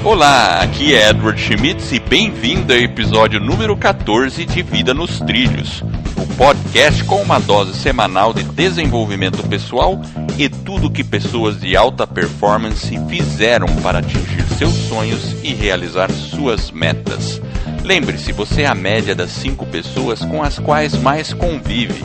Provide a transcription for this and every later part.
Olá, aqui é Edward Schmitz e bem-vindo ao episódio número 14 de Vida nos Trilhos, o podcast com uma dose semanal de desenvolvimento pessoal e tudo que pessoas de alta performance fizeram para atingir seus sonhos e realizar suas metas. Lembre-se, você é a média das 5 pessoas com as quais mais convive.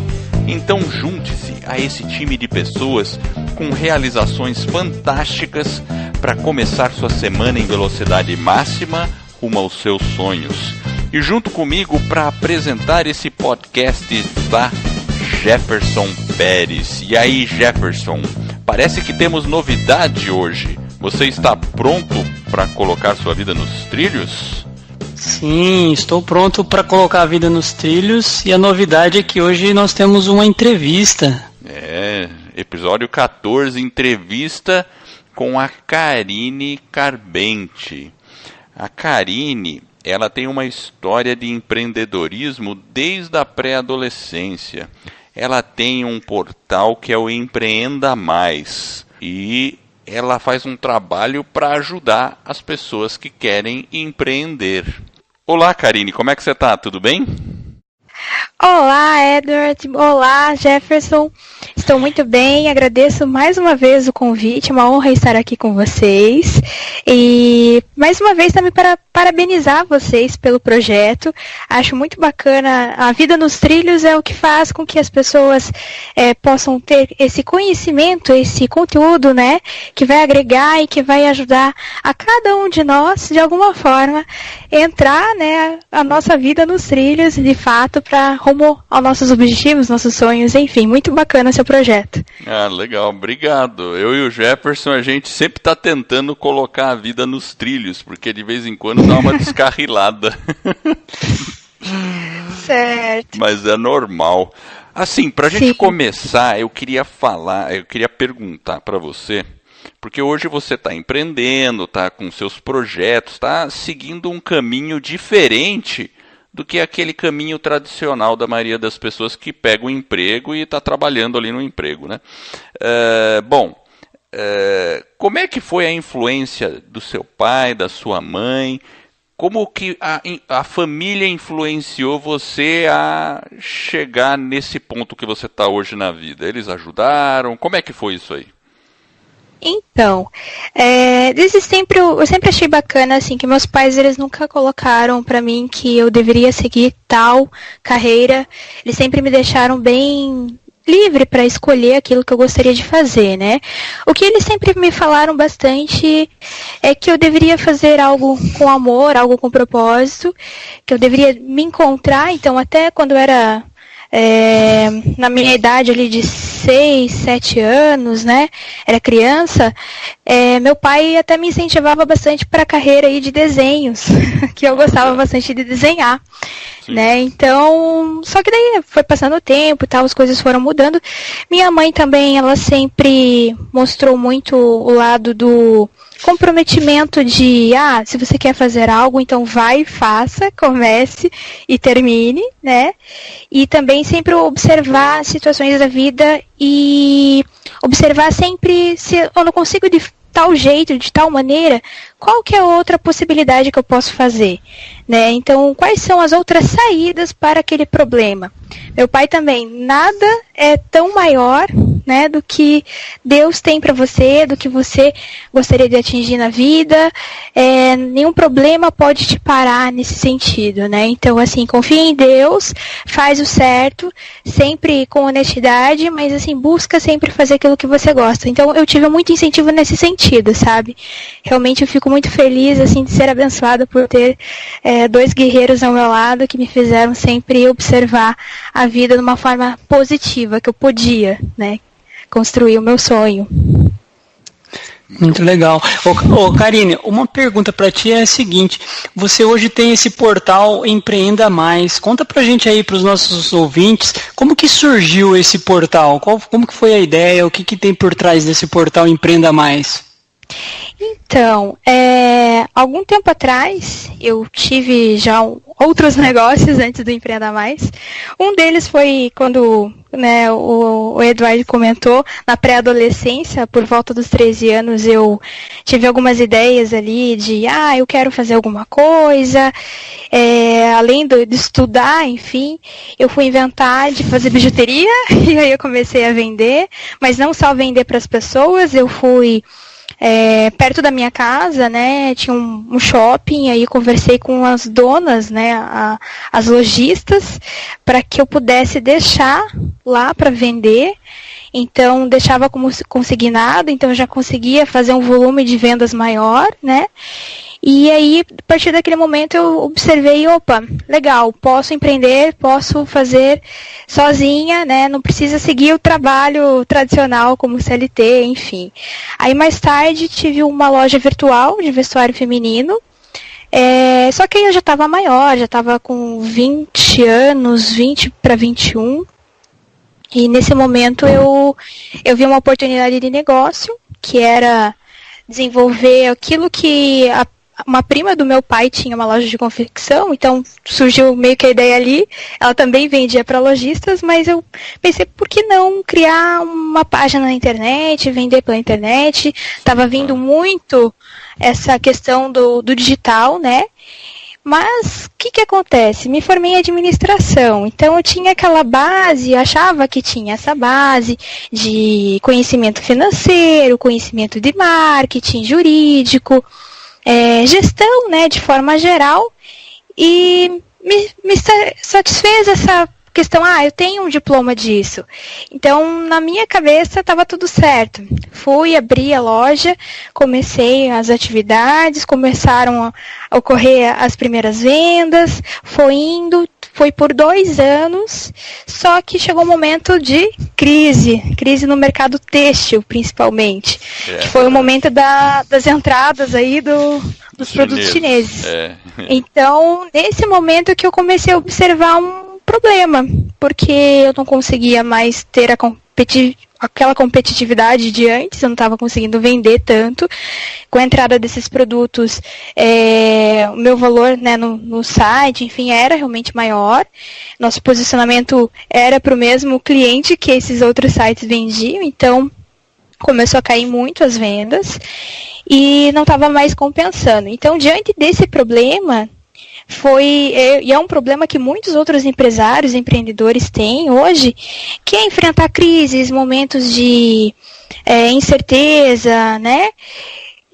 Então junte-se a esse time de pessoas com realizações fantásticas para começar sua semana em velocidade máxima rumo aos seus sonhos. E junto comigo para apresentar esse podcast está Jefferson Pérez. E aí, Jefferson, parece que temos novidade hoje. Você está pronto para colocar sua vida nos trilhos? Sim, estou pronto para colocar a vida nos trilhos e a novidade é que hoje nós temos uma entrevista. Episódio 14, entrevista com a Karine Carbente. A Karine, ela tem uma história de empreendedorismo desde a pré-adolescência. Ela tem um portal que é o Empreenda Mais e ela faz um trabalho para ajudar as pessoas que querem empreender. Olá, Karine, como é que você está? Tudo bem? Olá, Edward. Olá, Jefferson. Estou muito bem, agradeço mais uma vez o convite, é uma honra estar aqui com vocês. E mais uma vez também para parabenizar vocês pelo projeto. Acho muito bacana, a vida nos trilhos é o que faz com que as pessoas possam ter esse conhecimento, esse conteúdo, né, que vai agregar e que vai ajudar a cada um de nós, de alguma forma, entrar, né, a nossa vida nos trilhos, de fato, para rumo aos nossos objetivos, nossos sonhos, enfim, muito bacana seu projeto. Ah, legal, obrigado. Eu e o Jefferson, a gente sempre está tentando colocar a vida nos trilhos, porque de vez em quando dá uma descarrilada. Certo. Mas é normal. Assim, para a gente começar, eu queria perguntar para você, porque hoje você está empreendendo, está com seus projetos, está seguindo um caminho diferente do que aquele caminho tradicional da maioria das pessoas que pega um emprego e está trabalhando ali no emprego, né? Como é que foi a influência do seu pai, da sua mãe? Como que a família influenciou você a chegar nesse ponto que você está hoje na vida? Eles ajudaram? Como é que foi isso aí? Então, desde sempre eu sempre achei bacana assim que meus pais eles nunca colocaram para mim que eu deveria seguir tal carreira. Eles sempre me deixaram bem livre para escolher aquilo que eu gostaria de fazer, né? O que eles sempre me falaram bastante é que eu deveria fazer algo com amor, algo com propósito, que eu deveria me encontrar. Então, até quando eu era na minha idade ali de 6, 7 anos, né, era criança, meu pai até me incentivava bastante para a carreira aí de desenhos, que eu gostava bastante de desenhar, né, então, só que daí foi passando o tempo e tal, as coisas foram mudando. Minha mãe também, ela sempre mostrou muito o lado do comprometimento de, se você quer fazer algo, então vai, faça, comece e termine, né? E também sempre observar situações da vida e observar sempre se eu não consigo de tal jeito, de tal maneira, qual que é a outra possibilidade que eu posso fazer, né? Então, quais são as outras saídas para aquele problema? Meu pai também, nada é tão maior, né, do que Deus tem para você, do que você gostaria de atingir na vida, nenhum problema pode te parar nesse sentido, né? Então, assim, confia em Deus, faz o certo, sempre com honestidade, mas, assim, busca sempre fazer aquilo que você gosta. Então, eu tive muito incentivo nesse sentido, sabe? Realmente eu fico muito feliz, assim, de ser abençoada por ter 2 guerreiros ao meu lado que me fizeram sempre observar a vida de uma forma positiva, que eu podia, né, construir o meu sonho. Muito legal. Karine, uma pergunta para ti é a seguinte: você hoje tem esse portal Empreenda Mais. Conta pra gente aí, para os nossos ouvintes, como que surgiu esse portal? Como que foi a ideia? O que tem por trás desse portal Empreenda Mais? Então, algum tempo atrás, eu tive já outros negócios antes do Empreenda Mais. Um deles foi quando, né, o Eduardo comentou, na pré-adolescência, por volta dos 13 anos, eu tive algumas ideias ali de, eu quero fazer alguma coisa, além de estudar, enfim, eu fui inventar de fazer bijuteria, e aí eu comecei a vender, mas não só vender para as pessoas, eu fui... perto da minha casa, né, tinha um shopping, aí conversei com as donas, né, as lojistas, para que eu pudesse deixar lá para vender. Então, deixava como consignado, então eu já conseguia fazer um volume de vendas maior, né? E aí, a partir daquele momento, eu observei, opa, legal, posso empreender, posso fazer sozinha, né? Não precisa seguir o trabalho tradicional como CLT, enfim. Aí, mais tarde, tive uma loja virtual de vestuário feminino. Só que aí eu já estava maior, já estava com 20 anos, 20 para 21. E nesse momento, eu vi uma oportunidade de negócio, que era desenvolver aquilo que uma prima do meu pai tinha uma loja de confecção, então surgiu meio que a ideia ali. Ela também vendia para lojistas, mas eu pensei, por que não criar uma página na internet, vender pela internet? Estava vindo muito essa questão do digital, né? Mas o que acontece? Me formei em administração, então eu tinha aquela base, achava que tinha essa base de conhecimento financeiro, conhecimento de marketing, jurídico, gestão, né, de forma geral, e me satisfez essa questão, eu tenho um diploma disso. Então, na minha cabeça, estava tudo certo. Fui, abri a loja, comecei as atividades, começaram a ocorrer as primeiras vendas, foi por 2 anos, só que chegou um momento de crise no mercado têxtil, principalmente, que foi o momento das entradas aí dos produtos chineses. Então, nesse momento que eu comecei a observar um problema, porque eu não conseguia mais ter aquela competitividade de antes, eu não estava conseguindo vender tanto. Com a entrada desses produtos, o meu valor, né, no site, enfim, era realmente maior. Nosso posicionamento era para o mesmo cliente que esses outros sites vendiam, então começou a cair muito as vendas e não estava mais compensando. Então, diante desse problema, e é um problema que muitos outros empresários, empreendedores têm hoje, que é enfrentar crises, momentos de incerteza, né?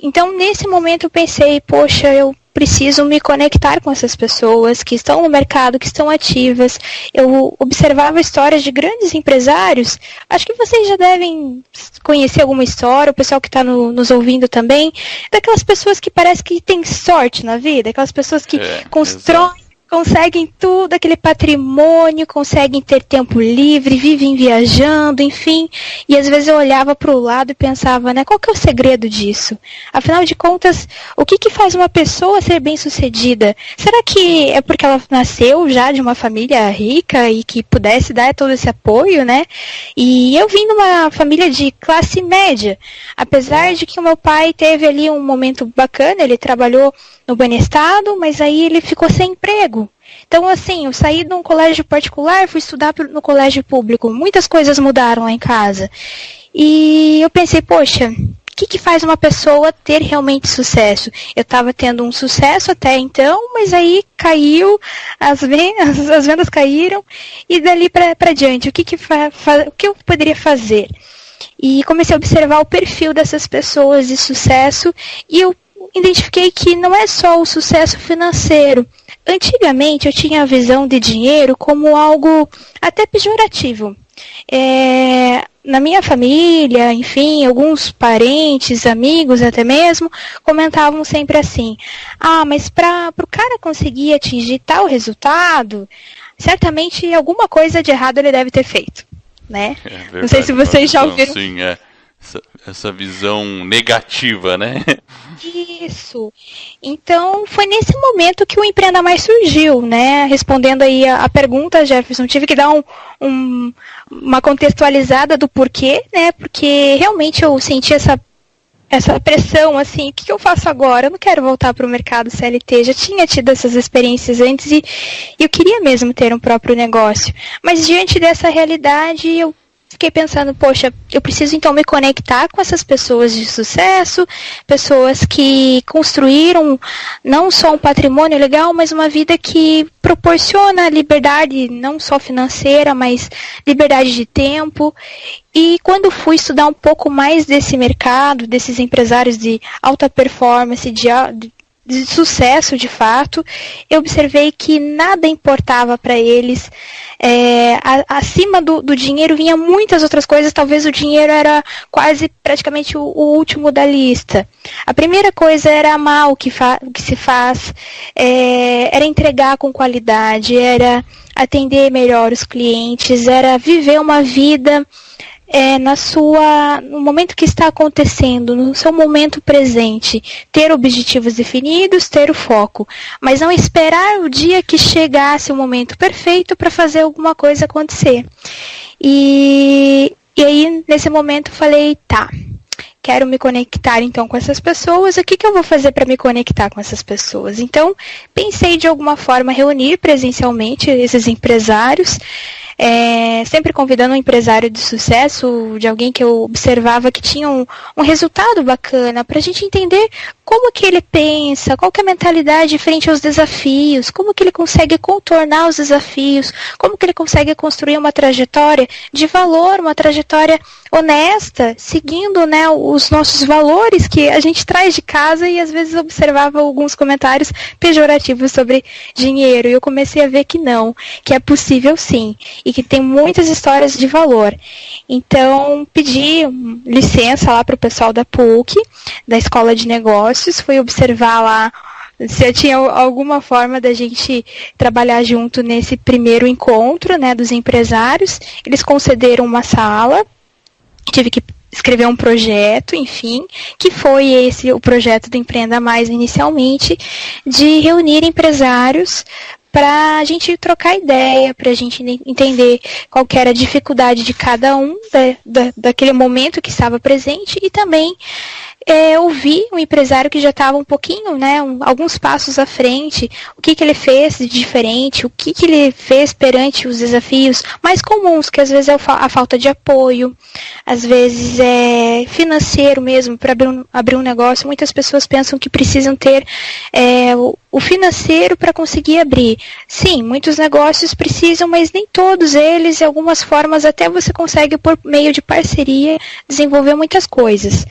Então, nesse momento eu pensei, poxa, eu preciso me conectar com essas pessoas que estão no mercado, que estão ativas. Eu observava histórias de grandes empresários. Acho que vocês já devem conhecer alguma história, o pessoal que está nos ouvindo também, daquelas pessoas que parece que têm sorte na vida, aquelas pessoas que constroem, conseguem tudo, aquele patrimônio, conseguem ter tempo livre, vivem viajando, enfim. E às vezes eu olhava para o lado e pensava, né, qual que é o segredo disso? Afinal de contas, o que faz uma pessoa ser bem-sucedida? Será que é porque ela nasceu já de uma família rica e que pudesse dar todo esse apoio, né? E eu vim de uma família de classe média, apesar de que o meu pai teve ali um momento bacana, ele trabalhou no Banestado, mas aí ele ficou sem emprego. Então, assim, eu saí de um colégio particular, fui estudar no colégio público. Muitas coisas mudaram lá em casa. E eu pensei, poxa, o que faz uma pessoa ter realmente sucesso? Eu estava tendo um sucesso até então, mas aí caiu, as vendas caíram, e dali para diante, o que eu poderia fazer? E comecei a observar o perfil dessas pessoas de sucesso, e eu identifiquei que não é só o sucesso financeiro. Antigamente eu tinha a visão de dinheiro como algo até pejorativo. Na minha família, enfim, alguns parentes, amigos até mesmo, comentavam sempre assim, mas para o cara conseguir atingir tal resultado, certamente alguma coisa de errado ele deve ter feito, né? Não sei se vocês já ouviram. Sim, essa visão negativa, né? Isso. Então, foi nesse momento que o Empreenda Mais surgiu, né? Respondendo aí a pergunta, Jefferson, tive que dar uma contextualizada do porquê, né? Porque realmente eu senti essa pressão, assim, o que eu faço agora? Eu não quero voltar para o mercado CLT, já tinha tido essas experiências antes e eu queria mesmo ter um próprio negócio. Mas diante dessa realidade, eu fiquei pensando, poxa, eu preciso então me conectar com essas pessoas de sucesso, pessoas que construíram não só um patrimônio legal, mas uma vida que proporciona liberdade, não só financeira, mas liberdade de tempo. E quando fui estudar um pouco mais desse mercado, desses empresários de alta performance, de sucesso de fato, eu observei que nada importava para eles. Acima do dinheiro vinha muitas outras coisas, talvez o dinheiro era quase praticamente o último da lista. A primeira coisa era amar o que se faz, era entregar com qualidade, era atender melhor os clientes, era viver uma vida no momento que está acontecendo, no seu momento presente, ter objetivos definidos, ter o foco, mas não esperar o dia que chegasse o momento perfeito para fazer alguma coisa acontecer. E aí, nesse momento, falei, tá, quero me conectar então com essas pessoas, o que eu vou fazer para me conectar com essas pessoas? Então, pensei de alguma forma reunir presencialmente esses empresários, sempre convidando um empresário de sucesso, de alguém que eu observava que tinha um resultado bacana, para a gente entender como que ele pensa, qual que é a mentalidade frente aos desafios, como que ele consegue contornar os desafios, como que ele consegue construir uma trajetória de valor, uma trajetória honesta, seguindo, né, os nossos valores que a gente traz de casa, e às vezes observava alguns comentários pejorativos sobre dinheiro, e eu comecei a ver que não, que é possível sim, e que tem muitas histórias de valor. Então, pedi licença lá para o pessoal da PUC, da Escola de Negócios, fui observar lá se tinha alguma forma da gente trabalhar junto nesse primeiro encontro, né, dos empresários. Eles concederam uma sala, tive que escrever um projeto, enfim, que foi o projeto do Empreenda Mais inicialmente, de reunir empresários para a gente trocar ideia, para a gente entender qual que era a dificuldade de cada um daquele momento que estava presente, e também ouvir um empresário que já estava um pouquinho, né, alguns passos à frente, o que ele fez de diferente, o que ele fez perante os desafios mais comuns, que às vezes é a falta de apoio, às vezes é financeiro mesmo, para abrir um negócio. Muitas pessoas pensam que precisam ter o financeiro para conseguir abrir. Sim, muitos negócios precisam, mas nem todos eles, de algumas formas até você consegue, por meio de parceria, desenvolver muitas coisas.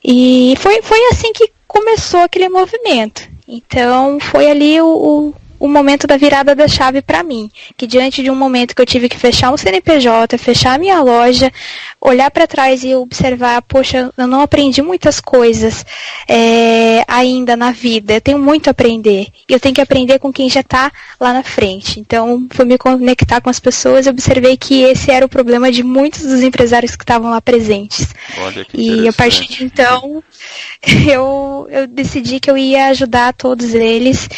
E foi assim que começou aquele movimento. Então, foi ali o momento da virada da chave para mim, que diante de um momento que eu tive que fechar um CNPJ, fechar a minha loja, olhar para trás e observar, poxa, eu não aprendi muitas coisas ainda na vida, eu tenho muito a aprender, e eu tenho que aprender com quem já está lá na frente. Então, fui me conectar com as pessoas e observei que esse era o problema de muitos dos empresários que estavam lá presentes. Olha que e a partir de então, eu decidi que eu ia ajudar todos eles,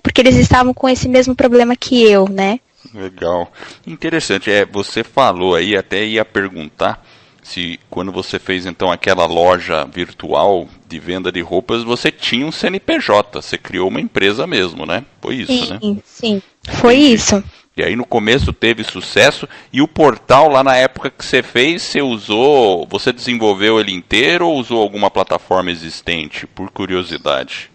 porque eles estavam com esse mesmo problema que eu, né? Legal. Interessante. Você falou aí, até ia perguntar se quando você fez então aquela loja virtual de venda de roupas, você tinha um CNPJ, você criou uma empresa mesmo, né? Foi isso, né? Sim, foi isso. E aí no começo teve sucesso, e o portal lá na época que você fez, você desenvolveu ele inteiro ou usou alguma plataforma existente, por curiosidade?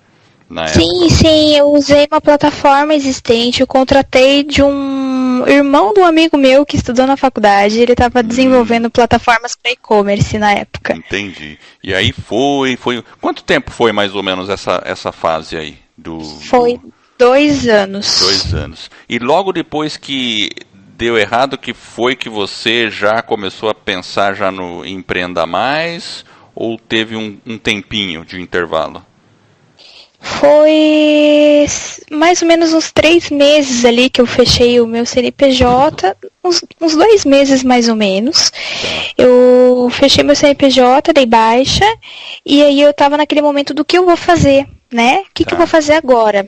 Sim, eu usei uma plataforma existente, eu contratei de um irmão de um amigo meu que estudou na faculdade, ele estava desenvolvendo plataformas para e-commerce na época. Entendi. E aí foi... Quanto tempo foi mais ou menos essa fase aí? Foi 2 anos. 2 anos. E logo depois que deu errado, que foi que você já começou a pensar já no Empreenda Mais, ou teve um tempinho de intervalo? Foi mais ou menos uns 3 meses ali que eu fechei o meu CNPJ, uns 2 meses mais ou menos. Eu fechei meu CNPJ, dei baixa, e aí eu estava naquele momento do que eu vou fazer, né? O que eu vou fazer agora?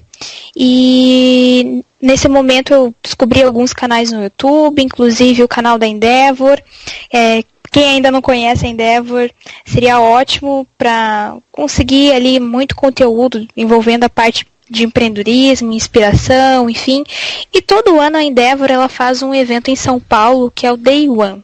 E nesse momento eu descobri alguns canais no YouTube, inclusive o canal da Endeavor, Quem ainda não conhece a Endeavor, seria ótimo para conseguir ali muito conteúdo envolvendo a parte de empreendedorismo, inspiração, enfim. E todo ano a Endeavor ela faz um evento em São Paulo, que é o Day One.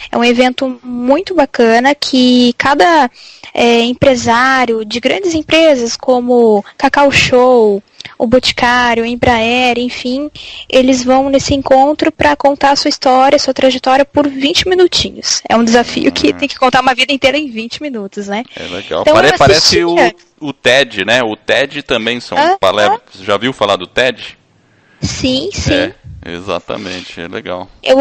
É um evento muito bacana que cada empresário de grandes empresas como Cacau Show, o Boticário, o Embraer, enfim, eles vão nesse encontro para contar a sua história, a sua trajetória por 20 minutinhos. É um desafio que tem que contar uma vida inteira em 20 minutos, né? É legal. Então, parece o TED, né? O TED também são palestras. Você já viu falar do TED? Sim. Exatamente, é legal. Eu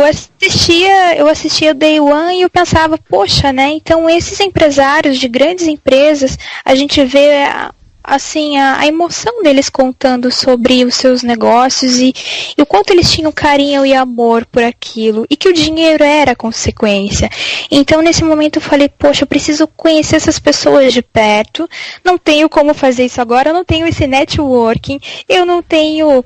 assistia o Day One e eu pensava, poxa, né? Então esses empresários de grandes empresas, a gente vê assim, a emoção deles contando sobre os seus negócios e o quanto eles tinham carinho e amor por aquilo, e que o dinheiro era consequência. Então, nesse momento eu falei, poxa, eu preciso conhecer essas pessoas de perto, não tenho como fazer isso agora, eu não tenho esse networking, eu não tenho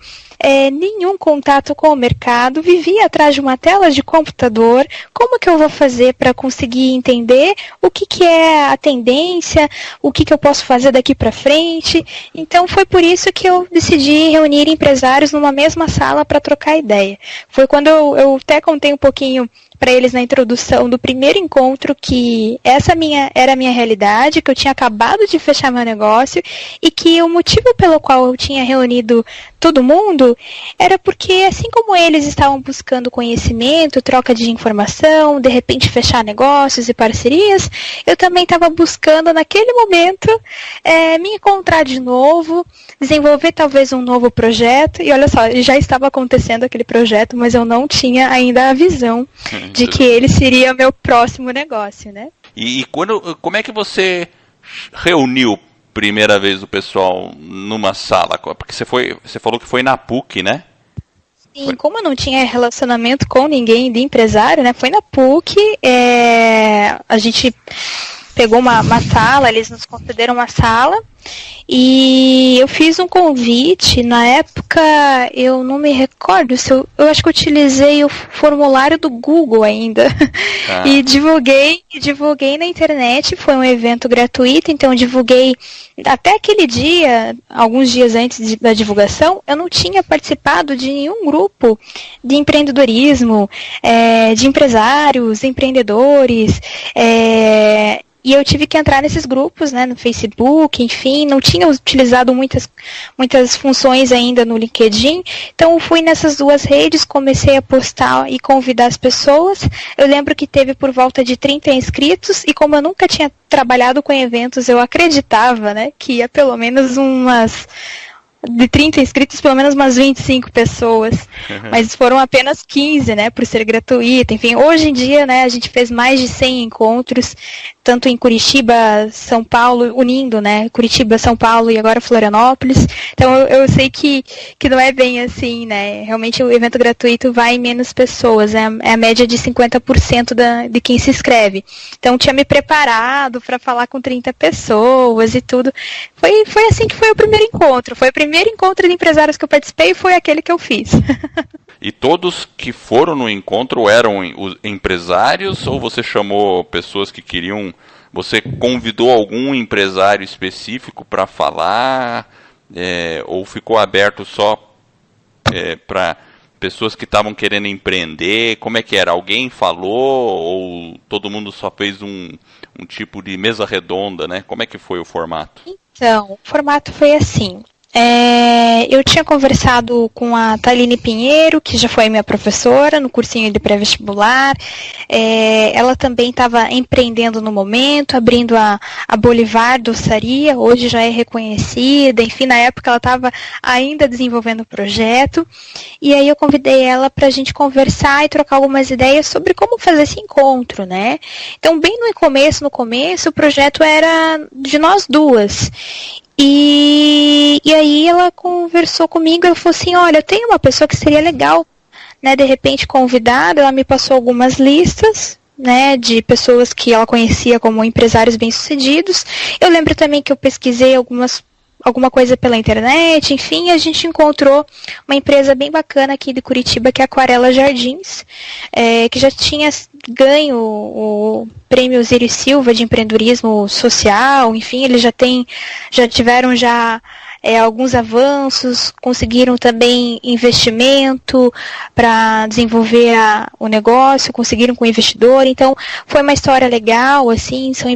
nenhum contato com o mercado, vivi atrás de uma tela de computador, como que eu vou fazer para conseguir entender o que é a tendência, o que eu posso fazer daqui para frente? Então foi por isso que eu decidi reunir empresários numa mesma sala para trocar ideia. Foi quando eu até contei um pouquinho para eles na introdução do primeiro encontro que essa era a minha realidade, que eu tinha acabado de fechar meu negócio e que o motivo pelo qual eu tinha reunido todo mundo era porque, assim como eles estavam buscando conhecimento, troca de informação, de repente fechar negócios e parcerias, eu também estava buscando naquele momento me encontrar de novo, desenvolver talvez um novo projeto, e olha só, já estava acontecendo aquele projeto, mas eu não tinha ainda a visão de que ele seria meu próximo negócio, né? E como é que você reuniu primeira vez o pessoal numa sala? Porque você falou que foi na PUC, né? Sim, como eu não tinha relacionamento com ninguém de empresário, né? Foi na PUC, a gente pegou uma sala, eles nos concederam uma sala, e eu fiz um convite, na época eu não me recordo, eu acho que eu utilizei o formulário do Google ainda, e divulguei na internet, foi um evento gratuito, então eu divulguei até aquele dia, alguns dias antes da divulgação, eu não tinha participado de nenhum grupo de empreendedorismo, de empresários, empreendedores, e eu tive que entrar nesses grupos, né, no Facebook, enfim, não tinha utilizado muitas funções ainda no LinkedIn, então eu fui nessas duas redes, comecei a postar e convidar as pessoas. Eu lembro que teve por volta de 30 inscritos, e como eu nunca tinha trabalhado com eventos, eu acreditava, né, que ia pelo menos de 30 inscritos, pelo menos umas 25 pessoas, mas foram apenas 15, né, por ser gratuito. Enfim, hoje em dia, né, a gente fez mais de 100 encontros, tanto em Curitiba, São Paulo, unindo, né, Curitiba, São Paulo e agora Florianópolis. Então eu sei que não é bem assim, né, realmente o evento gratuito vai em menos pessoas, é a média de 50% de quem se inscreve. Então tinha me preparado para falar com 30 pessoas e tudo. Foi assim que foi o primeiro encontro, foi o primeiro encontro de empresários que eu participei e foi aquele que eu fiz. E todos que foram no encontro eram os empresários, ou você chamou pessoas que queriam... Você convidou algum empresário específico para falar, ou ficou aberto só para pessoas que estavam querendo empreender? Como é que era? Alguém falou, ou todo mundo só fez um tipo de mesa redonda, né? Como é que foi o formato? Então, o formato foi assim. Eu tinha conversado com a Thaline Pinheiro, que já foi minha professora no cursinho de pré-vestibular. Ela também estava empreendendo no momento, abrindo a Bolivar Doçaria, hoje já é reconhecida. Enfim, na época ela estava ainda desenvolvendo o projeto. E aí eu convidei ela para a gente conversar e trocar algumas ideias sobre como fazer esse encontro, né? Então, bem no começo, o projeto era de nós duas. E aí ela conversou comigo, ela falou assim, olha, tem uma pessoa que seria legal, né, de repente convidada. Ela me passou algumas listas, né, de pessoas que ela conhecia como empresários bem-sucedidos. Eu lembro também que eu pesquisei alguma coisa pela internet, enfim, a gente encontrou uma empresa bem bacana aqui de Curitiba, que é a Aquarela Jardins, que já tinha ganho o prêmio Osiris Silva de empreendedorismo social, enfim, eles já tiveram alguns avanços, conseguiram também investimento para desenvolver o negócio, conseguiram com o investidor, então foi uma história legal, assim, são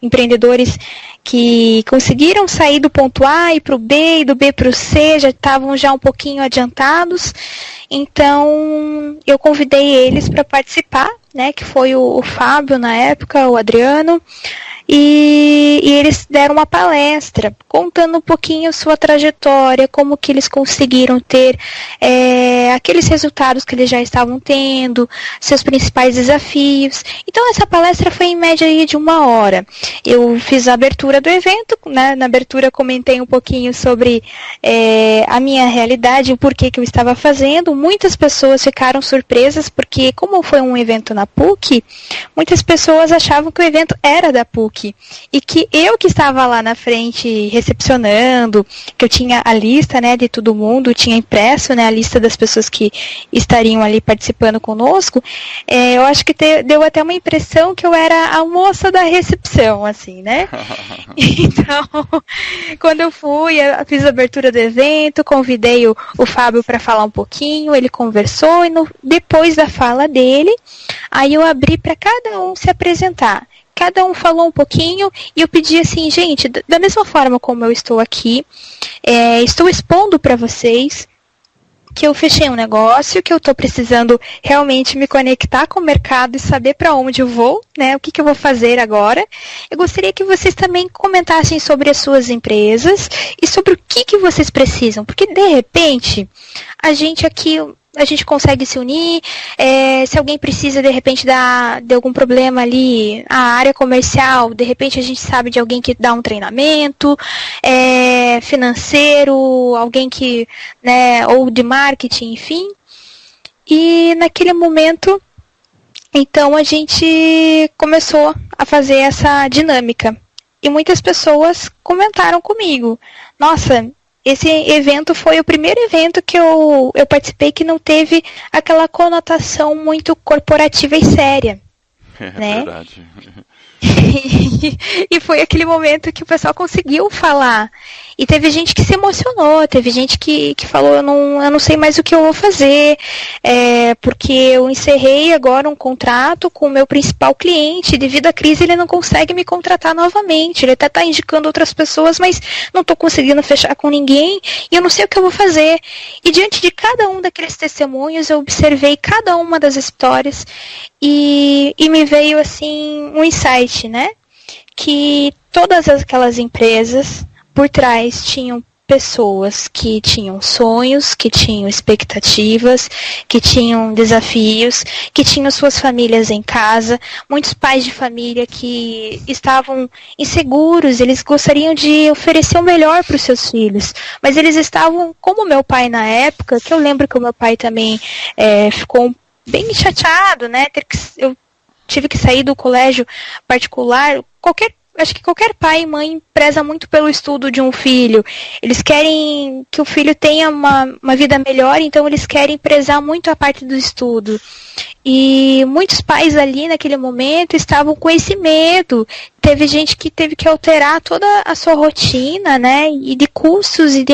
empreendedores que conseguiram sair do ponto A e para o B, e do B para o C, já estavam já um pouquinho adiantados, então eu convidei eles para participar, né, que foi o Fábio na época, o Adriano, e eles deram uma palestra contando um pouquinho sua trajetória, como que eles conseguiram ter aqueles resultados que eles já estavam tendo, seus principais desafios. Então essa palestra foi em média aí de 1 hora. Eu fiz a abertura do evento, né? Na abertura eu comentei um pouquinho sobre a minha realidade, o porquê que eu estava fazendo. Muitas pessoas ficaram surpresas, porque como foi um evento na PUC, muitas pessoas achavam que o evento era da PUC. E que eu que estava lá na frente recepcionando, que eu tinha a lista, né, de todo mundo, tinha impresso, né, a lista das pessoas que estariam ali participando conosco, eu acho que deu até uma impressão que eu era a moça da recepção, assim, né? Então, quando eu fui, eu fiz a abertura do evento, convidei o Fábio para falar um pouquinho, ele conversou e depois da fala dele, aí eu abri para cada um se apresentar. Cada um falou um pouquinho e eu pedi assim, gente, da mesma forma como eu estou aqui, estou expondo para vocês que eu fechei um negócio, que eu estou precisando realmente me conectar com o mercado e saber para onde eu vou, né? O que eu vou fazer agora. Eu gostaria que vocês também comentassem sobre as suas empresas e sobre o que vocês precisam, porque de repente a gente consegue se unir, se alguém precisa, de repente, de algum problema ali, a área comercial, de repente a gente sabe de alguém que dá um treinamento, financeiro, alguém que, né, ou de marketing, enfim. E naquele momento, então, a gente começou a fazer essa dinâmica. E muitas pessoas comentaram comigo, nossa, esse evento foi o primeiro evento que eu participei que não teve aquela conotação muito corporativa e séria. Né? Verdade. E foi aquele momento que o pessoal conseguiu falar. E teve gente que se emocionou, teve gente que falou, eu não sei mais o que eu vou fazer, porque eu encerrei agora um contrato com o meu principal cliente, devido à crise ele não consegue me contratar novamente, ele até está indicando outras pessoas, mas não estou conseguindo fechar com ninguém, e eu não sei o que eu vou fazer. E diante de cada um daqueles testemunhos, eu observei cada uma das histórias, e me veio assim um insight, né? Que todas aquelas empresas por trás tinham pessoas que tinham sonhos, que tinham expectativas, que tinham desafios, que tinham suas famílias em casa, muitos pais de família que estavam inseguros, eles gostariam de oferecer o melhor para os seus filhos, mas eles estavam, como meu pai na época, que eu lembro que o meu pai também ficou bem chateado, né? Eu tive que sair do colégio particular, acho que qualquer pai e mãe preza muito pelo estudo de um filho. Eles querem que o filho tenha uma vida melhor, então eles querem prezar muito a parte do estudo. E muitos pais ali naquele momento estavam com esse medo. Teve gente que teve que alterar toda a sua rotina, né, e de custos e de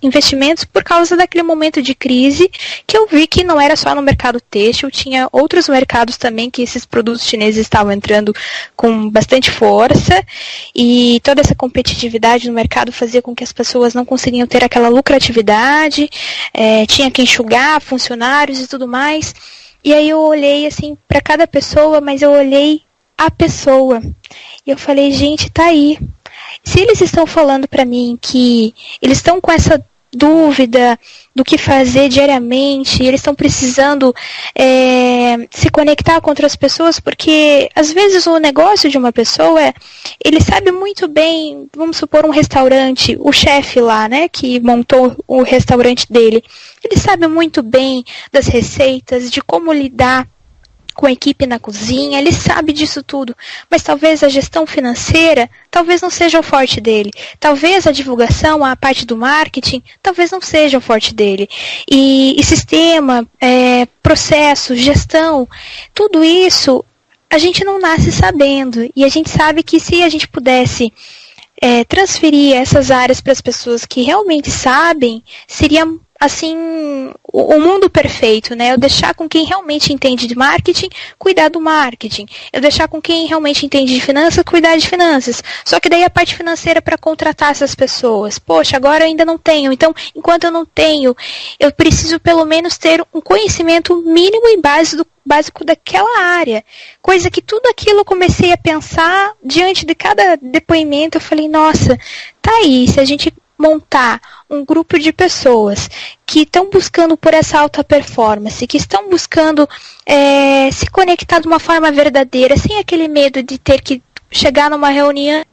investimentos por causa daquele momento de crise, que eu vi que não era só no mercado têxtil, tinha outros mercados também que esses produtos chineses estavam entrando com bastante força, e toda essa competitividade no mercado fazia com que as pessoas não conseguiam ter aquela lucratividade, tinha que enxugar funcionários e tudo mais. E aí eu olhei assim para cada pessoa, mas eu olhei a pessoa. E eu falei, gente, tá aí. Se eles estão falando para mim que eles estão com essa dúvida do que fazer diariamente, eles estão precisando se conectar com outras pessoas, porque às vezes o negócio de uma pessoa, ele sabe muito bem, vamos supor um restaurante, o chefe lá, né, que montou o restaurante dele, ele sabe muito bem das receitas, de como lidar com a equipe na cozinha, ele sabe disso tudo, mas talvez a gestão financeira, talvez não seja o forte dele, talvez a divulgação, a parte do marketing, talvez não seja o forte dele, e sistema, processo, gestão, tudo isso a gente não nasce sabendo, e a gente sabe que se a gente pudesse transferir essas áreas para as pessoas que realmente sabem, seria assim, o mundo perfeito, né? Eu deixar com quem realmente entende de marketing, cuidar do marketing. Eu deixar com quem realmente entende de finanças, cuidar de finanças. Só que daí a parte financeira para contratar essas pessoas. Poxa, agora eu ainda não tenho. Então, enquanto eu não tenho, eu preciso pelo menos ter um conhecimento mínimo e básico daquela área. Coisa que tudo aquilo eu comecei a pensar diante de cada depoimento. Eu falei, nossa, tá aí, se a gente montar um grupo de pessoas que estão buscando por essa alta performance, que estão buscando se conectar de uma forma verdadeira, sem aquele medo de ter que chegar numa reunião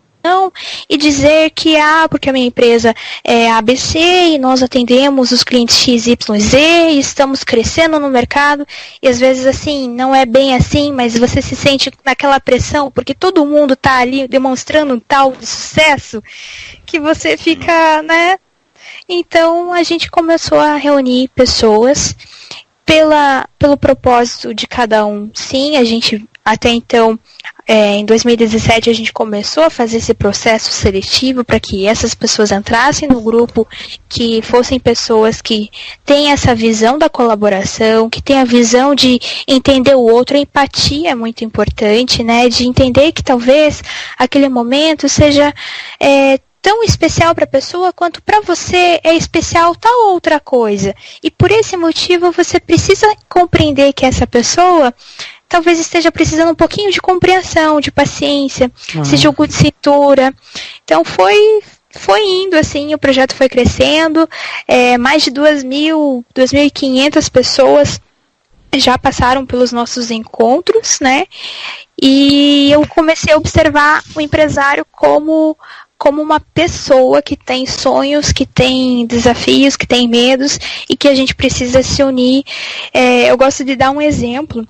e dizer que, porque a minha empresa é ABC e nós atendemos os clientes XYZ e estamos crescendo no mercado, e às vezes assim, não é bem assim, mas você se sente naquela pressão, porque todo mundo está ali demonstrando um tal de sucesso, que você fica, né? Então a gente começou a reunir pessoas pelo propósito de cada um. Sim, a gente até então, em 2017, a gente começou a fazer esse processo seletivo para que essas pessoas entrassem no grupo, que fossem pessoas que têm essa visão da colaboração, que têm a visão de entender o outro. A empatia é muito importante, né? De entender que talvez aquele momento seja tão especial para a pessoa quanto para você é especial tal outra coisa. E por esse motivo você precisa compreender que essa pessoa talvez esteja precisando um pouquinho de compreensão, de paciência, esse jogo de cintura. Então foi indo assim, o projeto foi crescendo, mais de 2.500 pessoas já passaram pelos nossos encontros, né? E eu comecei a observar o empresário como uma pessoa que tem sonhos, que tem desafios, que tem medos e que a gente precisa se unir. Eu gosto de dar um exemplo,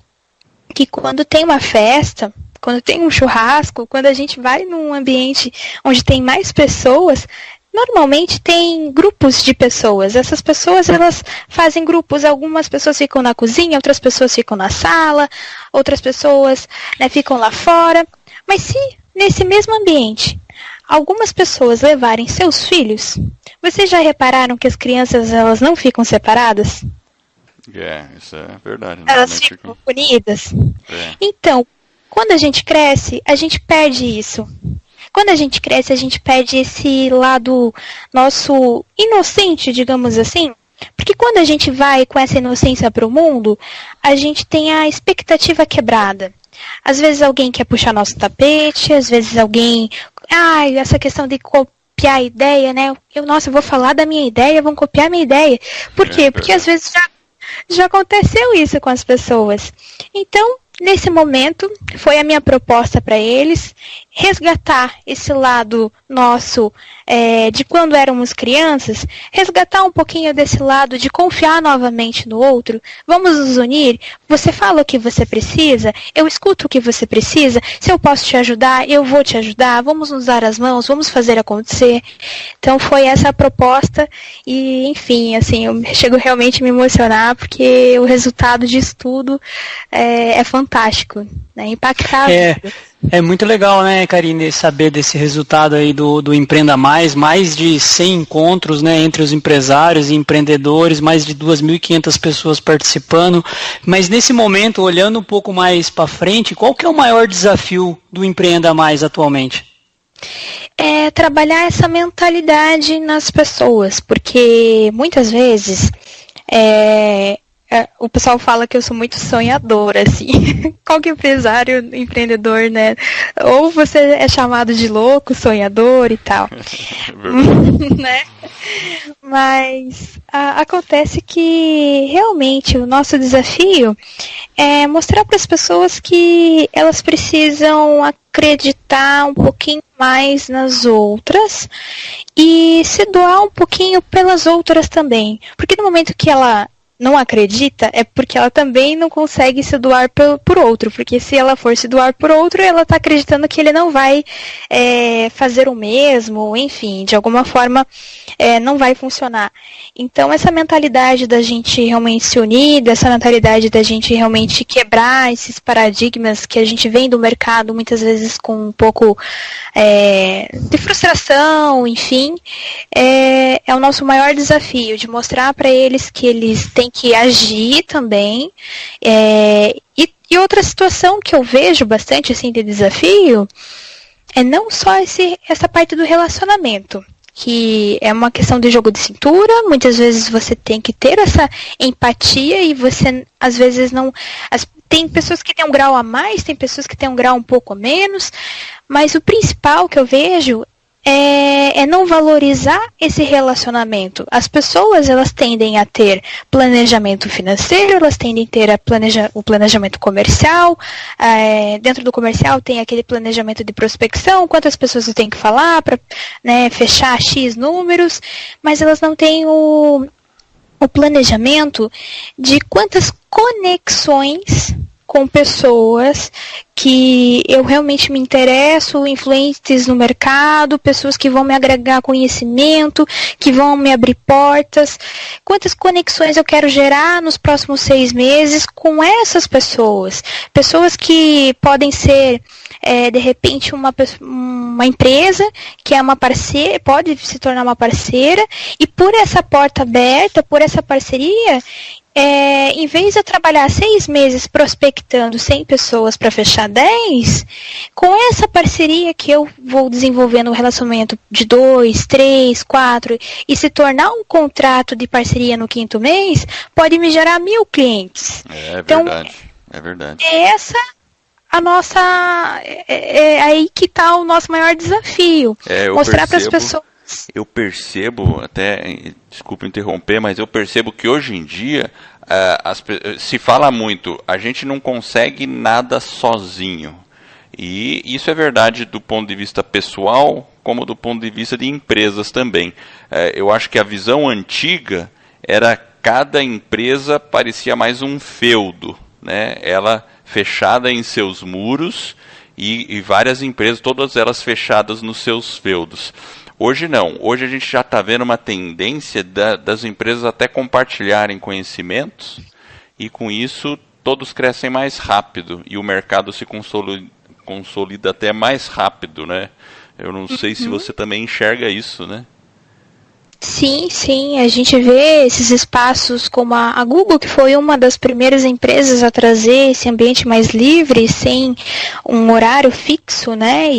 que quando tem uma festa, quando tem um churrasco, quando a gente vai num ambiente onde tem mais pessoas, normalmente tem grupos de pessoas. Essas pessoas, elas fazem grupos. Algumas pessoas ficam na cozinha, outras pessoas ficam na sala, outras pessoas, né, ficam lá fora. Mas se nesse mesmo ambiente algumas pessoas levarem seus filhos, vocês já repararam que as crianças, elas não ficam separadas? Isso é verdade. Elas ficam unidas. Então, quando a gente cresce, a gente perde isso. Quando a gente cresce, a gente perde esse lado nosso inocente, digamos assim. Porque quando a gente vai com essa inocência para o mundo, a gente tem a expectativa quebrada. Às vezes alguém quer puxar nosso tapete, às vezes alguém... essa questão de copiar a ideia, né? Eu vou falar da minha ideia, vão copiar a minha ideia. Por quê? Porque às vezes já aconteceu isso com as pessoas. Então, nesse momento, foi a minha proposta para eles resgatar esse lado nosso de quando éramos crianças, resgatar um pouquinho desse lado de confiar novamente no outro. Vamos nos unir. Você fala o que você precisa, eu escuto o que você precisa. Se eu posso te ajudar, eu vou te ajudar. Vamos nos dar as mãos, vamos fazer acontecer. Então foi essa a proposta e, enfim, assim, eu chego realmente a me emocionar porque o resultado disso tudo é fantástico, né? Impactável. É muito legal, né, Karine, saber desse resultado aí do Empreenda mais de 100 encontros, né, entre os empresários e empreendedores, mais de 2.500 pessoas participando. Mas nesse momento, olhando um pouco mais para frente, qual que é o maior desafio do Empreenda Mais atualmente? Trabalhar essa mentalidade nas pessoas, porque muitas vezes o pessoal fala que eu sou muito sonhadora, assim. Qualquer empresário, empreendedor, né? Ou você é chamado de louco, sonhador e tal. Né? Mas acontece que realmente o nosso desafio é mostrar para as pessoas que elas precisam acreditar um pouquinho mais nas outras e se doar um pouquinho pelas outras também. Porque no momento que ela não acredita, é porque ela também não consegue se doar por outro, porque se ela for se doar por outro, ela está acreditando que ele não vai fazer o mesmo, enfim, de alguma forma não vai funcionar. Então essa mentalidade da gente realmente se unir, essa mentalidade da gente realmente quebrar esses paradigmas que a gente vem do mercado muitas vezes com um pouco de frustração, enfim, é o nosso maior desafio, de mostrar para eles que eles têm que agir também. E outra situação que eu vejo bastante assim, de desafio é não só essa parte do relacionamento, que é uma questão de jogo de cintura. Muitas vezes você tem que ter essa empatia e você, às vezes, não... Tem pessoas que têm um grau a mais, tem pessoas que têm um grau um pouco a menos, mas o principal que eu vejo é não valorizar esse relacionamento. As pessoas, elas tendem a ter planejamento financeiro, elas tendem a ter o planejamento comercial. Dentro do comercial tem aquele planejamento de prospecção, quantas pessoas eu tenho que falar para fechar X números, mas elas não têm o planejamento de quantas conexões com pessoas que eu realmente me interesso, influentes no mercado, pessoas que vão me agregar conhecimento, que vão me abrir portas. Quantas conexões eu quero gerar nos próximos 6 meses com essas pessoas? Pessoas que podem ser, de repente, uma empresa que é uma parceira, pode se tornar uma parceira, e por essa porta aberta, por essa parceria, em vez de eu trabalhar 6 meses prospectando 100 pessoas para fechar 10, com essa parceria que eu vou desenvolvendo um relacionamento de 2, 3, 4 e se tornar um contrato de parceria no 5º mês, pode me gerar 1.000 clientes. Então, é verdade. Essa a nossa... aí que está o nosso maior desafio. Mostrar para as pessoas. Eu percebo, até, desculpa interromper, mas eu percebo que hoje em dia se fala muito, a gente não consegue nada sozinho. E isso é verdade do ponto de vista pessoal, como do ponto de vista de empresas também. Eu acho que a visão antiga era cada empresa parecia mais um feudo, né? Ela fechada em seus muros e várias empresas, todas elas fechadas nos seus feudos. Hoje não. Hoje a gente já está vendo uma tendência das empresas até compartilharem conhecimentos e com isso todos crescem mais rápido e o mercado se consolida até mais rápido, né? Eu não sei se você também enxerga isso, né? Sim, a gente vê esses espaços como a Google, que foi uma das primeiras empresas a trazer esse ambiente mais livre, sem um horário fixo, né,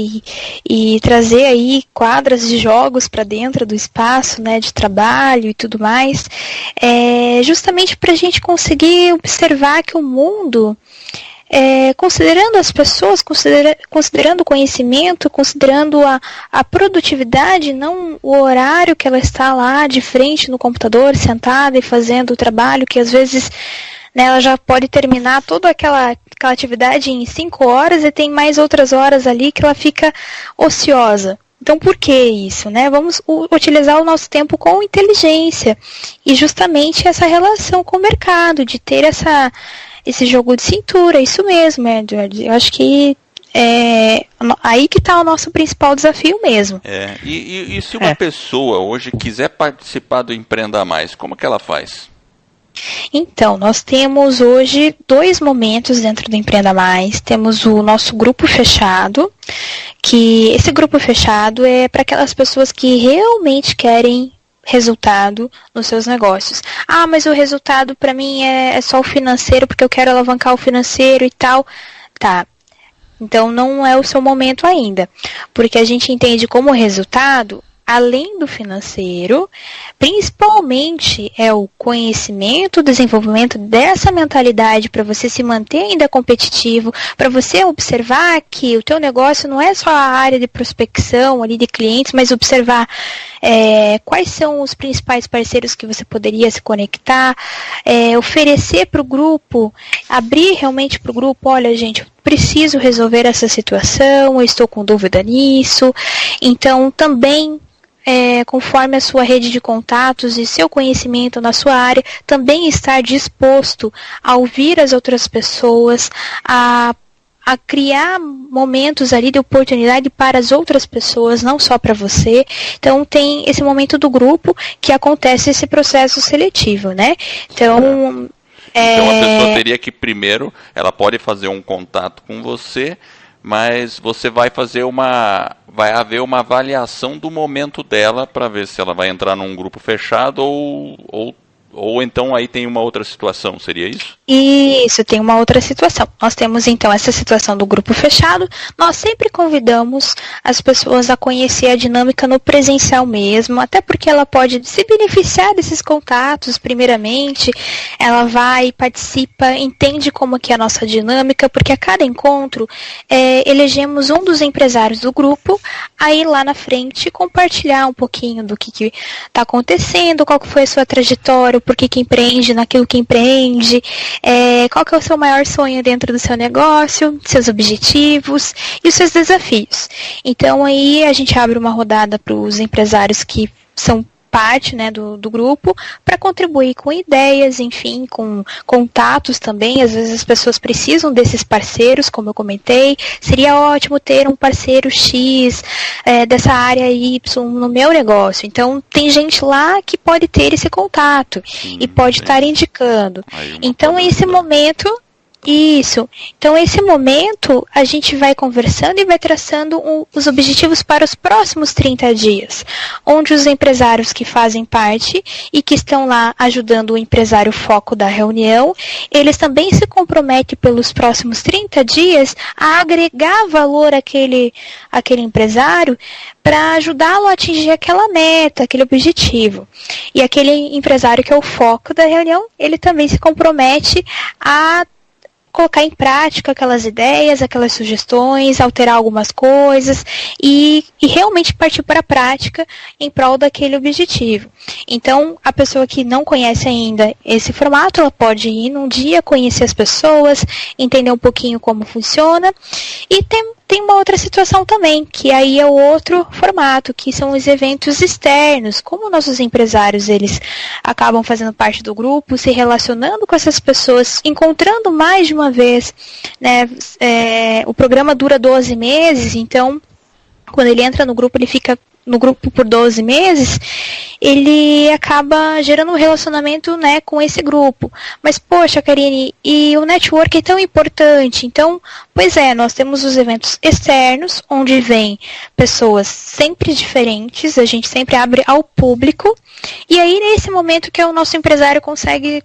e trazer aí quadras de jogos para dentro do espaço, né, de trabalho e tudo mais, justamente para a gente conseguir observar que o mundo... considerando as pessoas, considerando o conhecimento, considerando a produtividade, não o horário que ela está lá de frente no computador, sentada e fazendo o trabalho, que às vezes, né, ela já pode terminar toda aquela atividade em 5 horas e tem mais outras horas ali que ela fica ociosa. Então, por que isso, né? Vamos utilizar o nosso tempo com inteligência e justamente essa relação com o mercado, de ter esse jogo de cintura, isso mesmo, Edward. Eu acho que aí que está o nosso principal desafio mesmo. E se uma pessoa hoje quiser participar do Empreenda Mais, como que ela faz? Então, nós temos hoje 2 momentos dentro do Empreenda Mais. Temos o nosso grupo fechado, que esse grupo fechado é para aquelas pessoas que realmente querem resultado nos seus negócios. Mas o resultado para mim é só o financeiro, porque eu quero alavancar o financeiro e tal. Tá. Então não é o seu momento ainda. Porque a gente entende como resultado, além do financeiro, principalmente é o conhecimento, o desenvolvimento dessa mentalidade para você se manter ainda competitivo, para você observar que o teu negócio não é só a área de prospecção ali de clientes, mas observar quais são os principais parceiros que você poderia se conectar, oferecer para o grupo, abrir realmente para o grupo, olha gente, preciso resolver essa situação, eu estou com dúvida nisso, então também conforme a sua rede de contatos e seu conhecimento na sua área, também estar disposto a ouvir as outras pessoas, a criar momentos ali de oportunidade para as outras pessoas, não só para você. Então tem esse momento do grupo que acontece esse processo seletivo, né? Então a pessoa teria que primeiro, ela pode fazer um contato com você, mas você vai haver uma avaliação do momento dela para ver se ela vai entrar num grupo fechado ou então aí tem uma outra situação, seria isso? Isso, tem uma outra situação. Nós temos então essa situação do grupo fechado. Nós sempre convidamos as pessoas a conhecer a dinâmica no presencial mesmo, até porque ela pode se beneficiar desses contatos primeiramente. Ela vai, participa, entende como que é a nossa dinâmica, porque a cada encontro elegemos um dos empresários do grupo a ir lá na frente compartilhar um pouquinho do que está acontecendo, qual que foi a sua trajetória, por que empreende naquilo que empreende, qual que é o seu maior sonho dentro do seu negócio, seus objetivos e os seus desafios. Então aí a gente abre uma rodada para os empresários que são parte, né, do grupo, para contribuir com ideias, enfim, com contatos também. Às vezes as pessoas precisam desses parceiros, como eu comentei. Seria ótimo ter um parceiro X dessa área Y no meu negócio. Então, tem gente lá que pode ter esse contato e pode estar indicando. Então, esse momento... Isso. Então, esse momento, a gente vai conversando e vai traçando os objetivos para os próximos 30 dias, onde os empresários que fazem parte e que estão lá ajudando o empresário foco da reunião, eles também se comprometem pelos próximos 30 dias a agregar valor àquele empresário para ajudá-lo a atingir aquela meta, aquele objetivo. E aquele empresário que é o foco da reunião, ele também se compromete a colocar em prática aquelas ideias, aquelas sugestões, alterar algumas coisas e realmente partir para a prática em prol daquele objetivo. Então, a pessoa que não conhece ainda esse formato, ela pode ir num dia, conhecer as pessoas, entender um pouquinho como funciona. E tem uma outra situação também, que aí é o outro formato, que são os eventos externos. Como nossos empresários, eles acabam fazendo parte do grupo, se relacionando com essas pessoas, encontrando mais de uma vez, né? O programa dura 12 meses, então, quando ele entra no grupo, ele fica no grupo por 12 meses, ele acaba gerando um relacionamento, né, com esse grupo. Mas, poxa, Karine, e o network é tão importante. Então, pois é, nós temos os eventos externos, onde vem pessoas sempre diferentes, a gente sempre abre ao público, e aí nesse momento que o nosso empresário consegue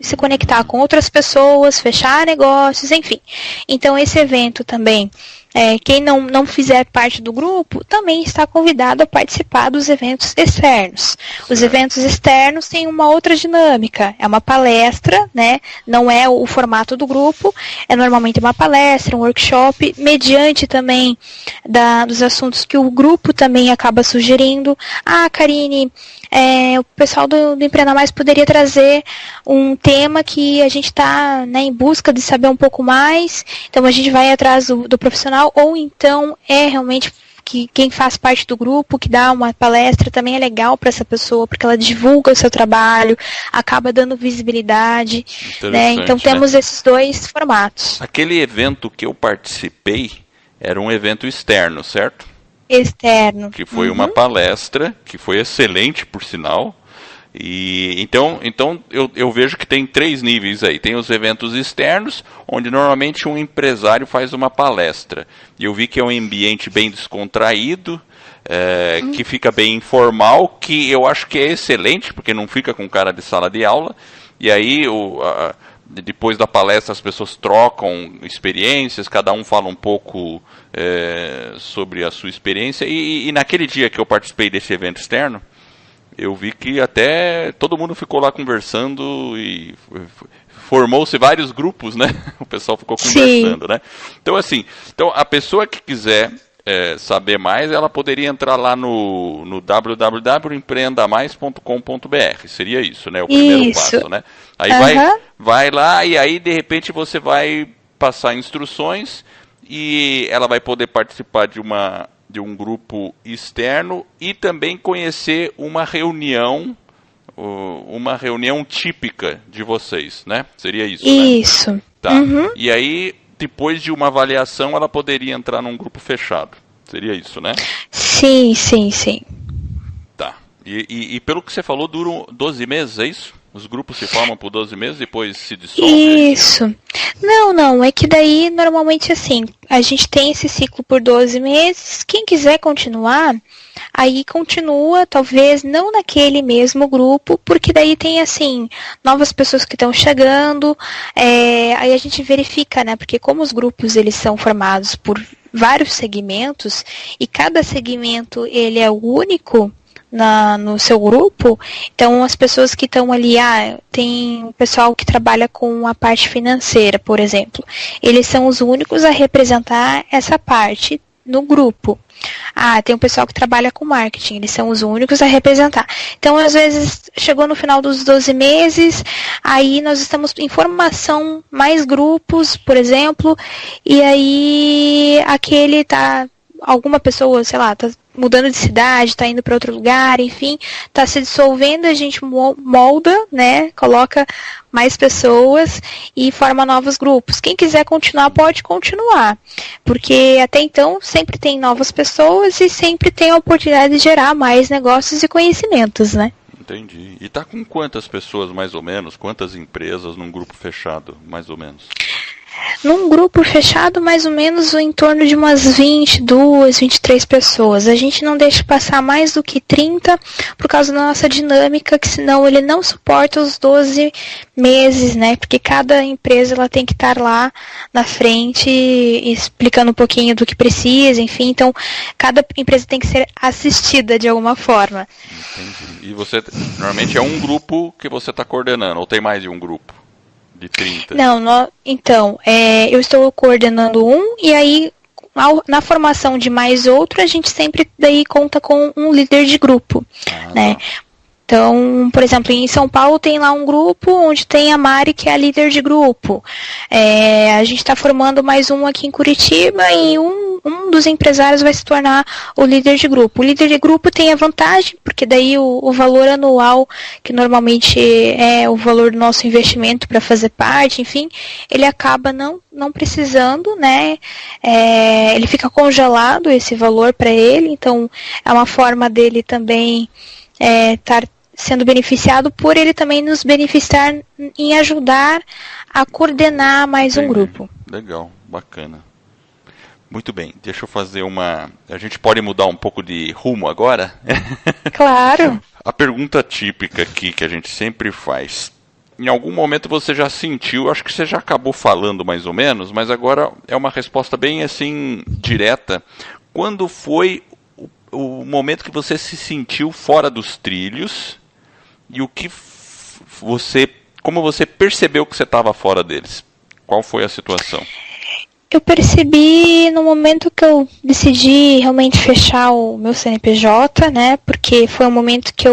se conectar com outras pessoas, fechar negócios, enfim. Então, esse evento também, quem não fizer parte do grupo, também está convidado a participar dos eventos externos. Os eventos externos têm uma outra dinâmica. É uma palestra, né? Não é o formato do grupo, é normalmente uma palestra, um workshop, mediante também dos assuntos que o grupo também acaba sugerindo. Karine, o pessoal do Empreenda Mais poderia trazer um tema que a gente está, né, em busca de saber um pouco mais, então a gente vai atrás do profissional, ou então realmente que quem faz parte do grupo, que dá uma palestra, também é legal para essa pessoa, porque ela divulga o seu trabalho, acaba dando visibilidade, né? Então temos esses dois formatos. Aquele evento que eu participei era um evento externo, certo? Externo. Que foi uma palestra, que foi excelente, por sinal. E então eu vejo que tem 3 níveis aí. Tem os eventos externos, onde normalmente um empresário faz uma palestra. E eu vi que é um ambiente bem descontraído, que fica bem informal, que eu acho que é excelente, porque não fica com cara de sala de aula. E aí, depois da palestra, as pessoas trocam experiências, cada um fala um pouco sobre a sua experiência. E naquele dia que eu participei desse evento externo, eu vi que até todo mundo ficou lá conversando e formou-se vários grupos, né? O pessoal ficou conversando, né? Então, assim, a pessoa que quiser saber mais, ela poderia entrar lá no www.empreendamais.com.br. Seria isso, né? O primeiro passo, né? Aí vai lá e aí, de repente, você vai passar instruções e ela vai poder participar de uma de um grupo externo e também conhecer uma reunião típica de vocês, né? Seria isso, né? Isso. Tá. E aí, depois de uma avaliação, ela poderia entrar num grupo fechado. Seria isso, né? Sim, sim, sim. Tá. E pelo que você falou, duram 12 meses, é isso? Os grupos se formam por 12 meses, depois se dissolvem? Isso. Não, é que daí, normalmente assim, a gente tem esse ciclo por 12 meses, quem quiser continuar, aí continua, talvez não naquele mesmo grupo, porque daí tem, assim, novas pessoas que estão chegando, aí a gente verifica, né, porque como os grupos, eles são formados por vários segmentos, e cada segmento, ele é único, no seu grupo, então as pessoas que estão ali, tem o pessoal que trabalha com a parte financeira, por exemplo, eles são os únicos a representar essa parte no grupo. Tem um pessoal que trabalha com marketing, eles são os únicos a representar. Então, às vezes, chegou no final dos 12 meses, aí nós estamos em formação, mais grupos, por exemplo, e aí alguma pessoa, sei lá, tá mudando de cidade, tá indo para outro lugar, enfim, tá se dissolvendo, a gente molda, né, coloca mais pessoas e forma novos grupos. Quem quiser continuar, pode continuar, porque até então sempre tem novas pessoas e sempre tem a oportunidade de gerar mais negócios e conhecimentos, né? Entendi. E tá com quantas pessoas, mais ou menos, quantas empresas num grupo fechado, mais ou menos? Num grupo fechado, mais ou menos em torno de umas 22, 23 pessoas. A gente não deixa passar mais do que 30 por causa da nossa dinâmica, que senão ele não suporta os 12 meses, né? Porque cada empresa ela tem que estar lá na frente explicando um pouquinho do que precisa, enfim. Então, cada empresa tem que ser assistida de alguma forma. Entendi. E você, normalmente é um grupo que você está coordenando, ou tem mais de um grupo? De 30? Não, então, eu estou coordenando e aí na formação de mais outro, a gente sempre daí conta com um líder de grupo, né? Tá. Então, por exemplo, em São Paulo tem lá um grupo onde tem a Mari, que é a líder de grupo. A gente está formando mais um aqui em Curitiba e um dos empresários vai se tornar o líder de grupo. O líder de grupo tem a vantagem, porque daí o valor anual, que normalmente é o valor do nosso investimento para fazer parte, enfim, ele acaba não precisando, né? Ele fica congelado esse valor para ele, então é uma forma dele também estar sendo beneficiado por ele também nos beneficiar em ajudar a coordenar mais um grupo. Legal, bacana. Muito bem, deixa eu fazer A gente pode mudar um pouco de rumo agora? Claro. A pergunta típica aqui que a gente sempre faz. Em algum momento você já sentiu, acho que você já acabou falando mais ou menos, mas agora é uma resposta bem assim, direta. Quando foi o momento que você se sentiu fora dos trilhos e como você percebeu que você estava fora deles? Qual foi a situação? Eu percebi no momento que eu decidi realmente fechar o meu CNPJ, né? Porque foi um momento que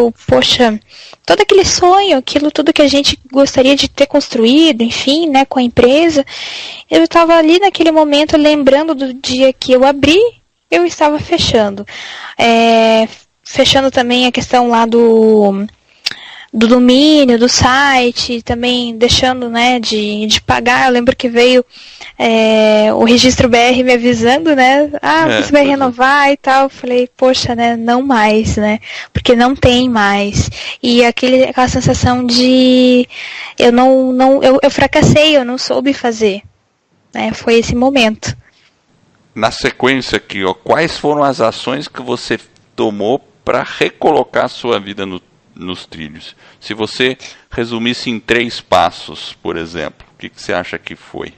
todo aquele sonho, tudo que a gente gostaria de ter construído, enfim, né, com a empresa, eu estava ali naquele momento lembrando do dia que eu abri, eu estava fechando. Fechando também a questão lá do domínio, do site, também deixando, né, de pagar. Eu lembro que veio o registro BR me avisando, né, você vai renovar e tal. Eu falei, poxa, né, não mais, né, porque não tem mais. E aquela sensação de eu fracassei, eu não soube fazer, né, foi esse momento. Na sequência aqui, quais foram as ações que você tomou para recolocar a sua vida nos trilhos? Se você resumisse em 3 passos, por exemplo, o que você acha que foi?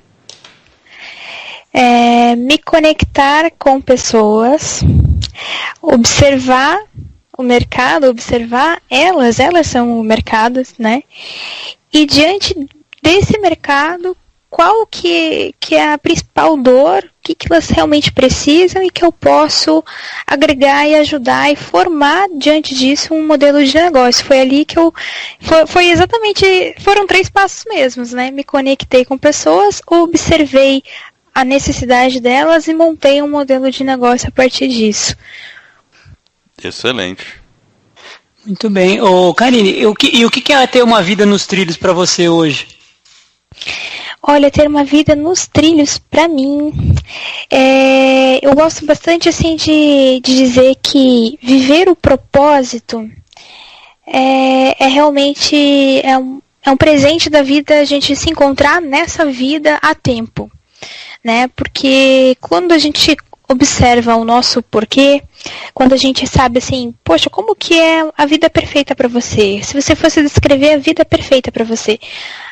Me conectar com pessoas, observar o mercado, observar elas são o mercado, né? E diante desse mercado, qual que é a principal dor, o que elas realmente precisam e que eu posso agregar e ajudar e formar diante disso um modelo de negócio. Foi ali que foram 3 passos mesmos, né? Me conectei com pessoas, observei a necessidade delas e montei um modelo de negócio a partir disso. Excelente. Muito bem. Ô, Karine, e o que é ter uma vida nos trilhos para você hoje? Olha, ter uma vida nos trilhos, para mim, eu gosto bastante assim de dizer que viver o propósito realmente um presente da vida, a gente se encontrar nessa vida a tempo, né? Porque quando a gente observa o nosso porquê, quando a gente sabe assim, poxa, como que é a vida perfeita para você? Se você fosse descrever a vida perfeita para você,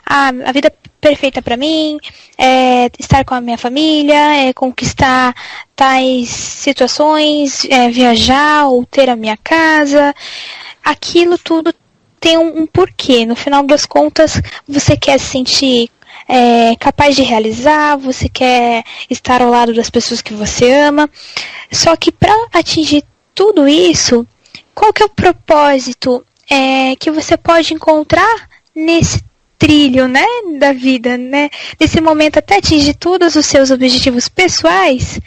a vida perfeita para mim é estar com a minha família, é conquistar tais situações, viajar ou ter a minha casa. Aquilo tudo tem um porquê. No final das contas, você quer se sentir capaz de realizar, você quer estar ao lado das pessoas que você ama. Só que para atingir tudo isso, qual que é o propósito que você pode encontrar nesse trilho, né, da vida, né? Nesse momento, até atingir todos os seus objetivos pessoais,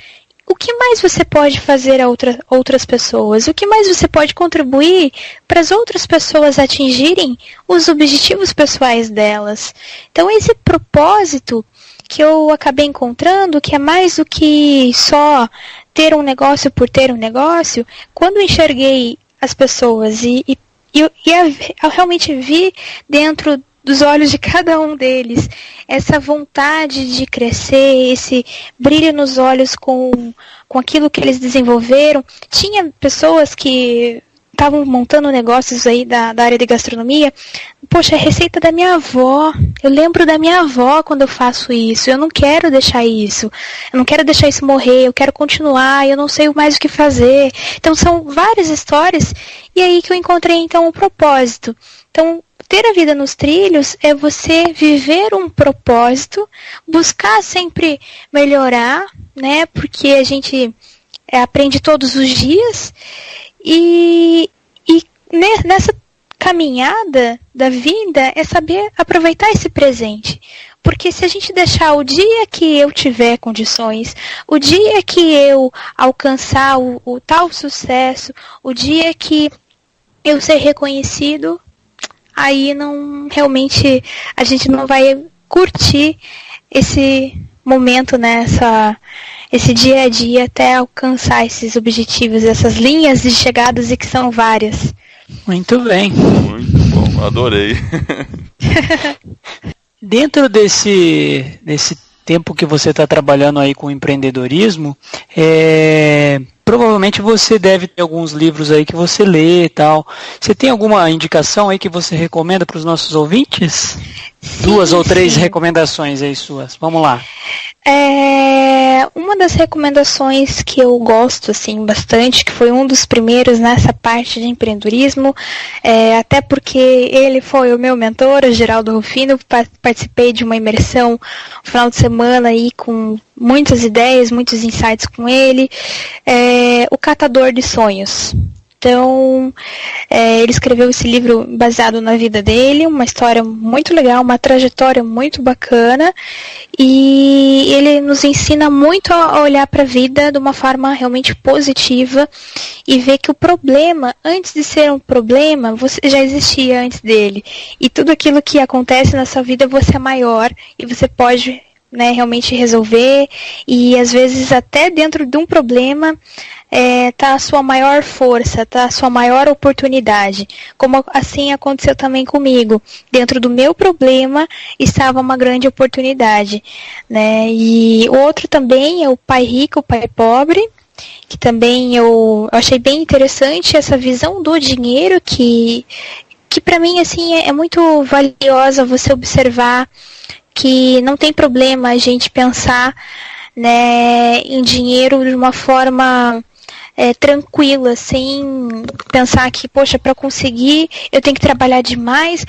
o que mais você pode fazer a outras pessoas? O que mais você pode contribuir para as outras pessoas atingirem os objetivos pessoais delas? Então, esse propósito que eu acabei encontrando, que é mais do que só ter um negócio por ter um negócio, quando eu enxerguei as pessoas e eu realmente vi dentro dos olhos de cada um deles essa vontade de crescer, esse brilho nos olhos com aquilo que eles desenvolveram. Tinha pessoas que estavam montando negócios aí da área de gastronomia. Poxa, a receita da minha avó. Eu lembro da minha avó quando eu faço isso. Eu não quero deixar isso. Eu não quero deixar isso morrer. Eu quero continuar. Eu não sei mais o que fazer. Então, são várias histórias. E aí que eu encontrei, então, o propósito. Então, ter a vida nos trilhos é você viver um propósito, buscar sempre melhorar, né? Porque a gente aprende todos os dias. E nessa caminhada da vida é saber aproveitar esse presente. Porque se a gente deixar o dia que eu tiver condições, o dia que eu alcançar o tal sucesso, o dia que eu ser reconhecido, aí não, realmente a gente não vai curtir esse momento, né, esse dia a dia até alcançar esses objetivos, essas linhas de chegadas e que são várias. Muito bem. Muito bom, adorei. Dentro desse tempo que você está trabalhando aí com empreendedorismo, provavelmente você deve ter alguns livros aí que você lê e tal. Você tem alguma indicação aí que você recomenda para os nossos ouvintes? Sim, 2 ou 3 recomendações aí suas. Vamos lá. Uma das recomendações que eu gosto assim, bastante, que foi um dos primeiros nessa parte de empreendedorismo, até porque ele foi o meu mentor, o Geraldo Rufino. Participei de uma imersão no final de semana aí com muitas ideias, muitos insights com ele. O Catador de Sonhos. Então, ele escreveu esse livro baseado na vida dele, uma história muito legal, uma trajetória muito bacana, e ele nos ensina muito a olhar para a vida de uma forma realmente positiva e ver que o problema, antes de ser um problema, você já existia antes dele. E tudo aquilo que acontece na sua vida, você é maior e você pode, né, realmente resolver, e às vezes até dentro de um problema tá a sua maior força, tá a sua maior oportunidade, como assim aconteceu também comigo. Dentro do meu problema estava uma grande oportunidade, né? E o outro também é o Pai Rico, Pai Pobre, que também eu achei bem interessante essa visão do dinheiro que para mim assim é muito valiosa, você observar que não tem problema a gente pensar, né, em dinheiro de uma forma tranquila, sem pensar que, poxa, para conseguir eu tenho que trabalhar demais.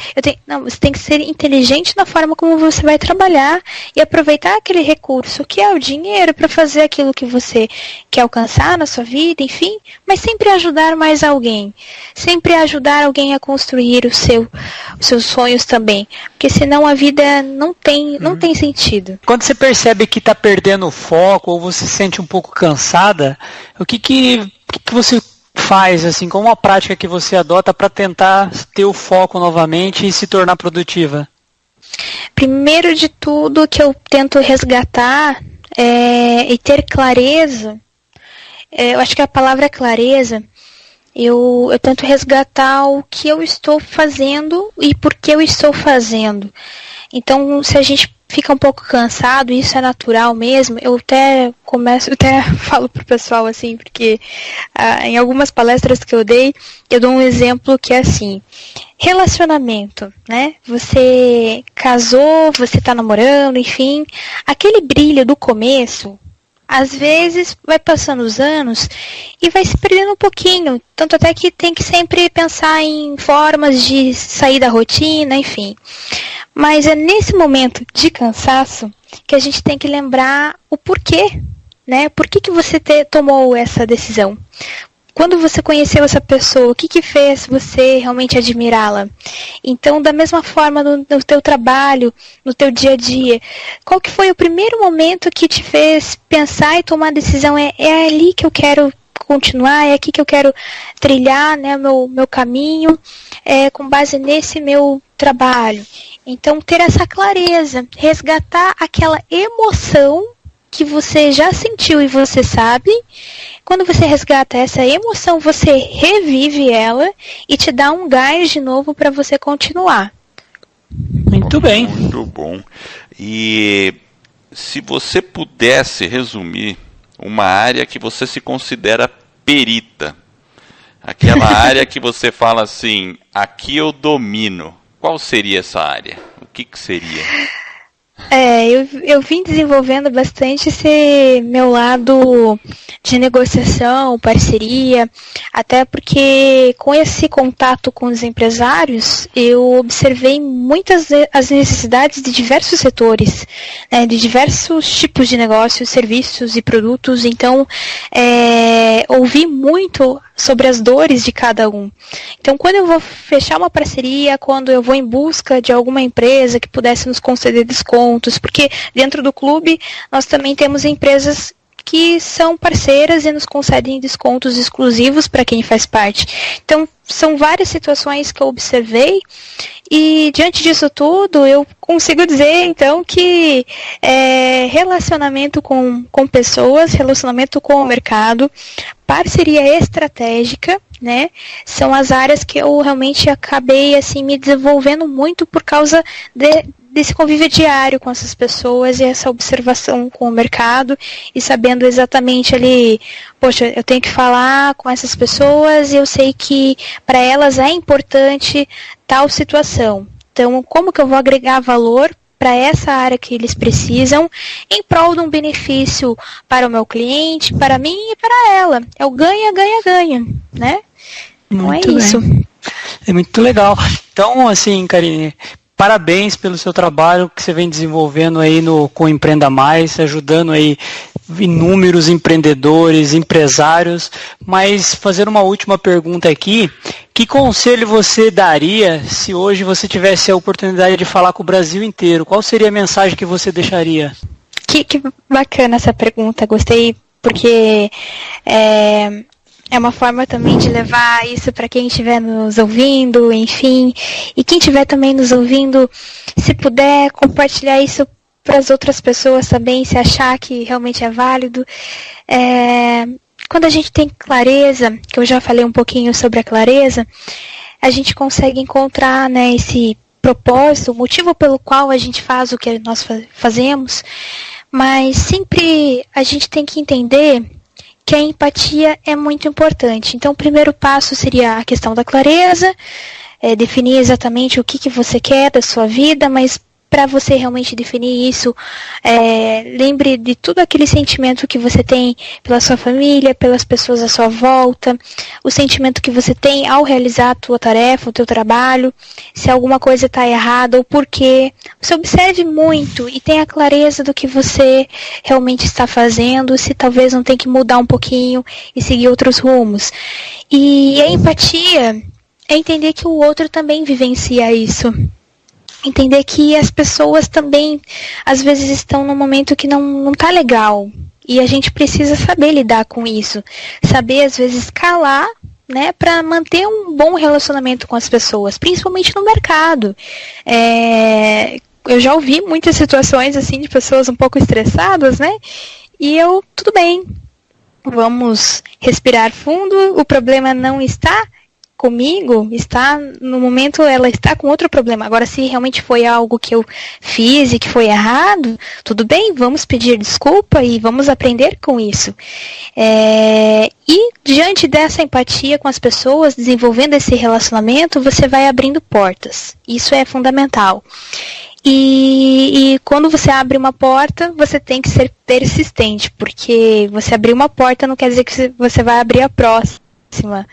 Não, você tem que ser inteligente na forma como você vai trabalhar e aproveitar aquele recurso que é o dinheiro para fazer aquilo que você quer alcançar na sua vida, enfim, mas sempre ajudar mais alguém, sempre ajudar alguém a construir os seus sonhos também, porque senão a vida não tem sentido. Quando você percebe que está perdendo o foco ou você se sente um pouco cansada, o que você faz, assim, qual uma prática que você adota para tentar ter o foco novamente e se tornar produtiva? Primeiro de tudo, que eu tento resgatar e ter clareza, eu acho que a palavra é clareza, eu tento resgatar o que eu estou fazendo e por que eu estou fazendo. Então, se a gente fica um pouco cansado, isso é natural mesmo, eu até falo pro pessoal assim, porque em algumas palestras que eu dou um exemplo que é assim, relacionamento, né? Você casou, você tá namorando, enfim, aquele brilho do começo, às vezes vai passando os anos e vai se perdendo um pouquinho, tanto até que tem que sempre pensar em formas de sair da rotina, enfim. Mas é nesse momento de cansaço que a gente tem que lembrar o porquê, né? Por que você tomou essa decisão? Quando você conheceu essa pessoa, o que fez você realmente admirá-la? Então, da mesma forma no teu trabalho, no teu dia a dia, qual que foi o primeiro momento que te fez pensar e tomar a decisão? É ali que eu quero continuar, é aqui que eu quero trilhar, né, meu caminho, com base nesse meu trabalho. Então, ter essa clareza, resgatar aquela emoção que você já sentiu e você sabe. Quando você resgata essa emoção, você revive ela e te dá um gás de novo para você continuar. Muito bem. Muito bom. E se você pudesse resumir uma área que você se considera perita, aquela área que você fala assim, aqui eu domino, qual seria essa área? O que seria? Eu vim desenvolvendo bastante esse meu lado de negociação, parceria, até porque com esse contato com os empresários, eu observei muitas as necessidades de diversos setores, né, de diversos tipos de negócios, serviços e produtos, então ouvi muito sobre as dores de cada um. Então, quando eu vou fechar uma parceria, quando eu vou em busca de alguma empresa que pudesse nos conceder descontos, porque dentro do clube nós também temos empresas que são parceiras e nos concedem descontos exclusivos para quem faz parte. Então, são várias situações que eu observei e, diante disso tudo, eu consigo dizer, então, que relacionamento com pessoas, relacionamento com o mercado, parceria estratégica, né, são as áreas que eu realmente acabei, assim, me desenvolvendo muito por causa desse convívio diário com essas pessoas e essa observação com o mercado e sabendo exatamente ali, poxa, eu tenho que falar com essas pessoas e eu sei que para elas é importante tal situação. Então, como que eu vou agregar valor para essa área que eles precisam em prol de um benefício para o meu cliente, para mim e para ela. É o ganha, ganha, ganha, né? Não é isso. É muito legal. Então, assim, Karine, parabéns pelo seu trabalho que você vem desenvolvendo aí com o Empreenda Mais, ajudando aí inúmeros empreendedores, empresários, mas fazer uma última pergunta aqui, que conselho você daria se hoje você tivesse a oportunidade de falar com o Brasil inteiro? Qual seria a mensagem que você deixaria? Que bacana essa pergunta, gostei, porque é uma forma também de levar isso para quem estiver nos ouvindo, enfim, e quem estiver também nos ouvindo, se puder compartilhar isso para as outras pessoas também, se achar que realmente é válido. Quando a gente tem clareza, que eu já falei um pouquinho sobre a clareza, a gente consegue encontrar, né, esse propósito, o motivo pelo qual a gente faz o que nós fazemos, mas sempre a gente tem que entender que a empatia é muito importante. Então, o primeiro passo seria a questão da clareza, definir exatamente o que você quer da sua vida, mas para você realmente definir isso, lembre de todo aquele sentimento que você tem pela sua família, pelas pessoas à sua volta, o sentimento que você tem ao realizar a tua tarefa, o teu trabalho, se alguma coisa está errada ou por quê. Você observe muito e tenha clareza do que você realmente está fazendo, se talvez não tem que mudar um pouquinho e seguir outros rumos. E a empatia é entender que o outro também vivencia isso. Entender que as pessoas também, às vezes, estão num momento que não tá legal. E a gente precisa saber lidar com isso. Saber, às vezes, calar, né, para manter um bom relacionamento com as pessoas, principalmente no mercado. Eu já ouvi muitas situações, assim, de pessoas um pouco estressadas, né? E tudo bem, vamos respirar fundo, o problema não está comigo, no momento ela está com outro problema. Agora, se realmente foi algo que eu fiz e que foi errado, tudo bem, vamos pedir desculpa e vamos aprender com isso. E diante dessa empatia com as pessoas, desenvolvendo esse relacionamento, você vai abrindo portas. Isso é fundamental. E quando você abre uma porta, você tem que ser persistente, porque você abrir uma porta não quer dizer que você vai abrir a próxima.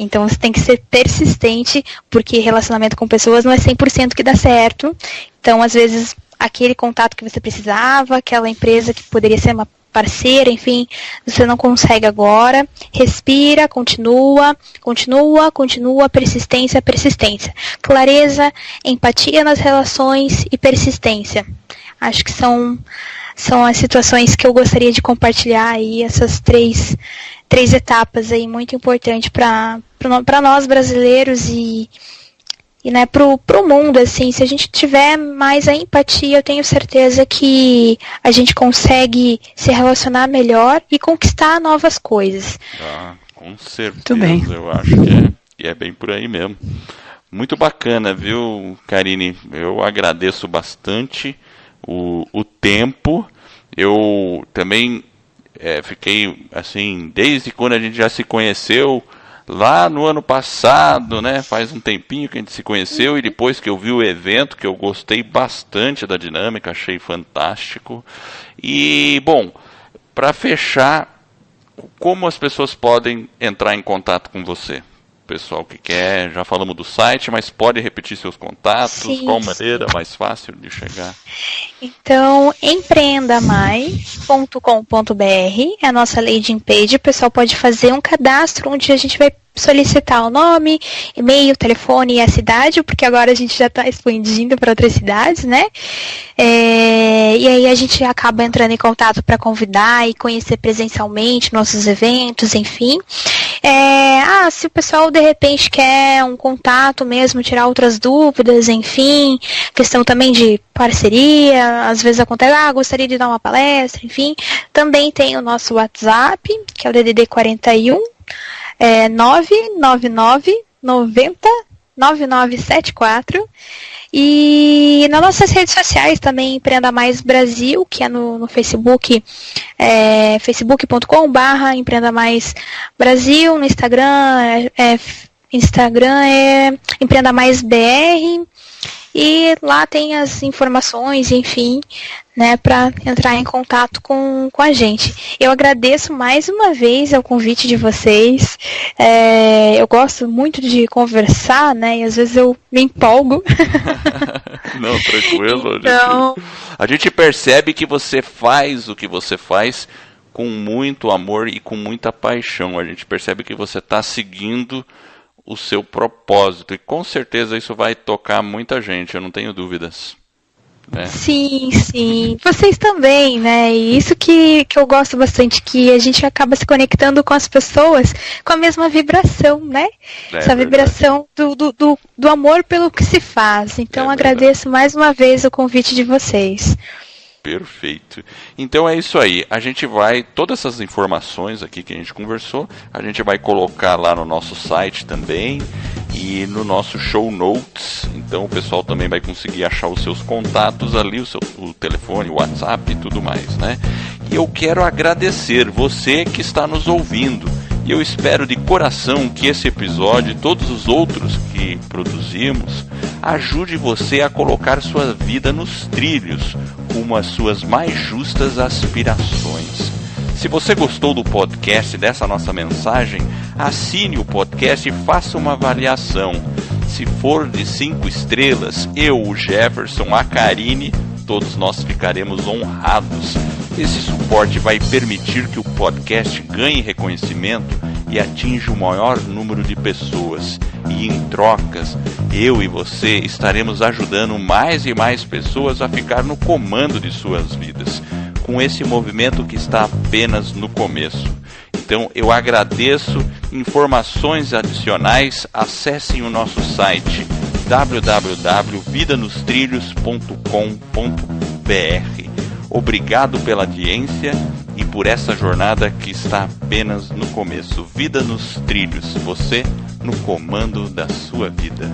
Então você tem que ser persistente, porque relacionamento com pessoas não é 100% que dá certo. Então, às vezes, aquele contato que você precisava, aquela empresa que poderia ser uma parceira, enfim, você não consegue agora. Respira, continua, persistência. Clareza, empatia nas relações e persistência. Acho que são as situações que eu gostaria de compartilhar aí, essas três etapas aí muito importantes para nós brasileiros e né, pro mundo, assim. Se a gente tiver mais a empatia, eu tenho certeza que a gente consegue se relacionar melhor e conquistar novas coisas. Com certeza. Muito bem. Eu acho que é bem por aí mesmo. Muito bacana, viu, Karine? Eu agradeço bastante o tempo. Eu também fiquei, assim, desde quando a gente já se conheceu, lá no ano passado, né? Faz um tempinho que a gente se conheceu, e depois que eu vi o evento, que eu gostei bastante da dinâmica, achei fantástico. E, bom, para fechar, como as pessoas podem entrar em contato com você? Pessoal que quer, já falamos do site, mas pode repetir seus contatos? Sim, qual maneira mais fácil de chegar? Então, empreendamais.com.br é a nossa landing page. O pessoal pode fazer um cadastro onde a gente vai solicitar o nome, e-mail, telefone e a cidade, porque agora a gente já está expandindo para outras cidades, né? E aí a gente acaba entrando em contato para convidar e conhecer presencialmente nossos eventos, enfim. Se o pessoal de repente quer um contato mesmo, tirar outras dúvidas, enfim, questão também de parceria, às vezes acontece, gostaria de dar uma palestra, enfim, também tem o nosso WhatsApp, que é o DDD 41 999 90 9974. E nas nossas redes sociais também, Empreenda Mais Brasil, que é no Facebook, facebook.com/, Empreenda Mais Brasil. No Instagram é Empreenda Mais BR. E lá tem as informações, enfim, né, para entrar em contato com a gente. Eu agradeço mais uma vez ao convite de vocês. Eu gosto muito de conversar, né, e às vezes eu me empolgo. Não, tranquilo. Então... A gente percebe que você faz o que você faz com muito amor e com muita paixão. A gente percebe que você está seguindo o seu propósito, e com certeza isso vai tocar muita gente, eu não tenho dúvidas. Né? Sim. Vocês também, né? E isso que eu gosto bastante, que a gente acaba se conectando com as pessoas com a mesma vibração, né? Essa vibração do amor pelo que se faz. Então agradeço mais uma vez o convite de vocês. Perfeito. Então é isso aí. A gente vai, todas essas informações aqui que a gente conversou, a gente vai colocar lá no nosso site também e no nosso show notes. Então o pessoal também vai conseguir achar os seus contatos ali, o telefone, o WhatsApp e tudo mais, né? E eu quero agradecer você que está nos ouvindo. E eu espero de coração que esse episódio e todos os outros que produzimos ajude você a colocar sua vida nos trilhos rumo às suas mais justas aspirações. Se você gostou do podcast, dessa nossa mensagem, assine o podcast e faça uma avaliação. Se for de 5 estrelas, eu, o Jefferson, a Karine, todos nós ficaremos honrados. Esse suporte vai permitir que o podcast ganhe reconhecimento e atinja o maior número de pessoas. E em trocas, eu e você estaremos ajudando mais e mais pessoas a ficar no comando de suas vidas, com esse movimento que está apenas no começo. Então eu agradeço. Informações adicionais, acessem o nosso site www.vidanostrilhos.com.br. Obrigado pela audiência e por essa jornada que está apenas no começo. Vida nos Trilhos, você no comando da sua vida.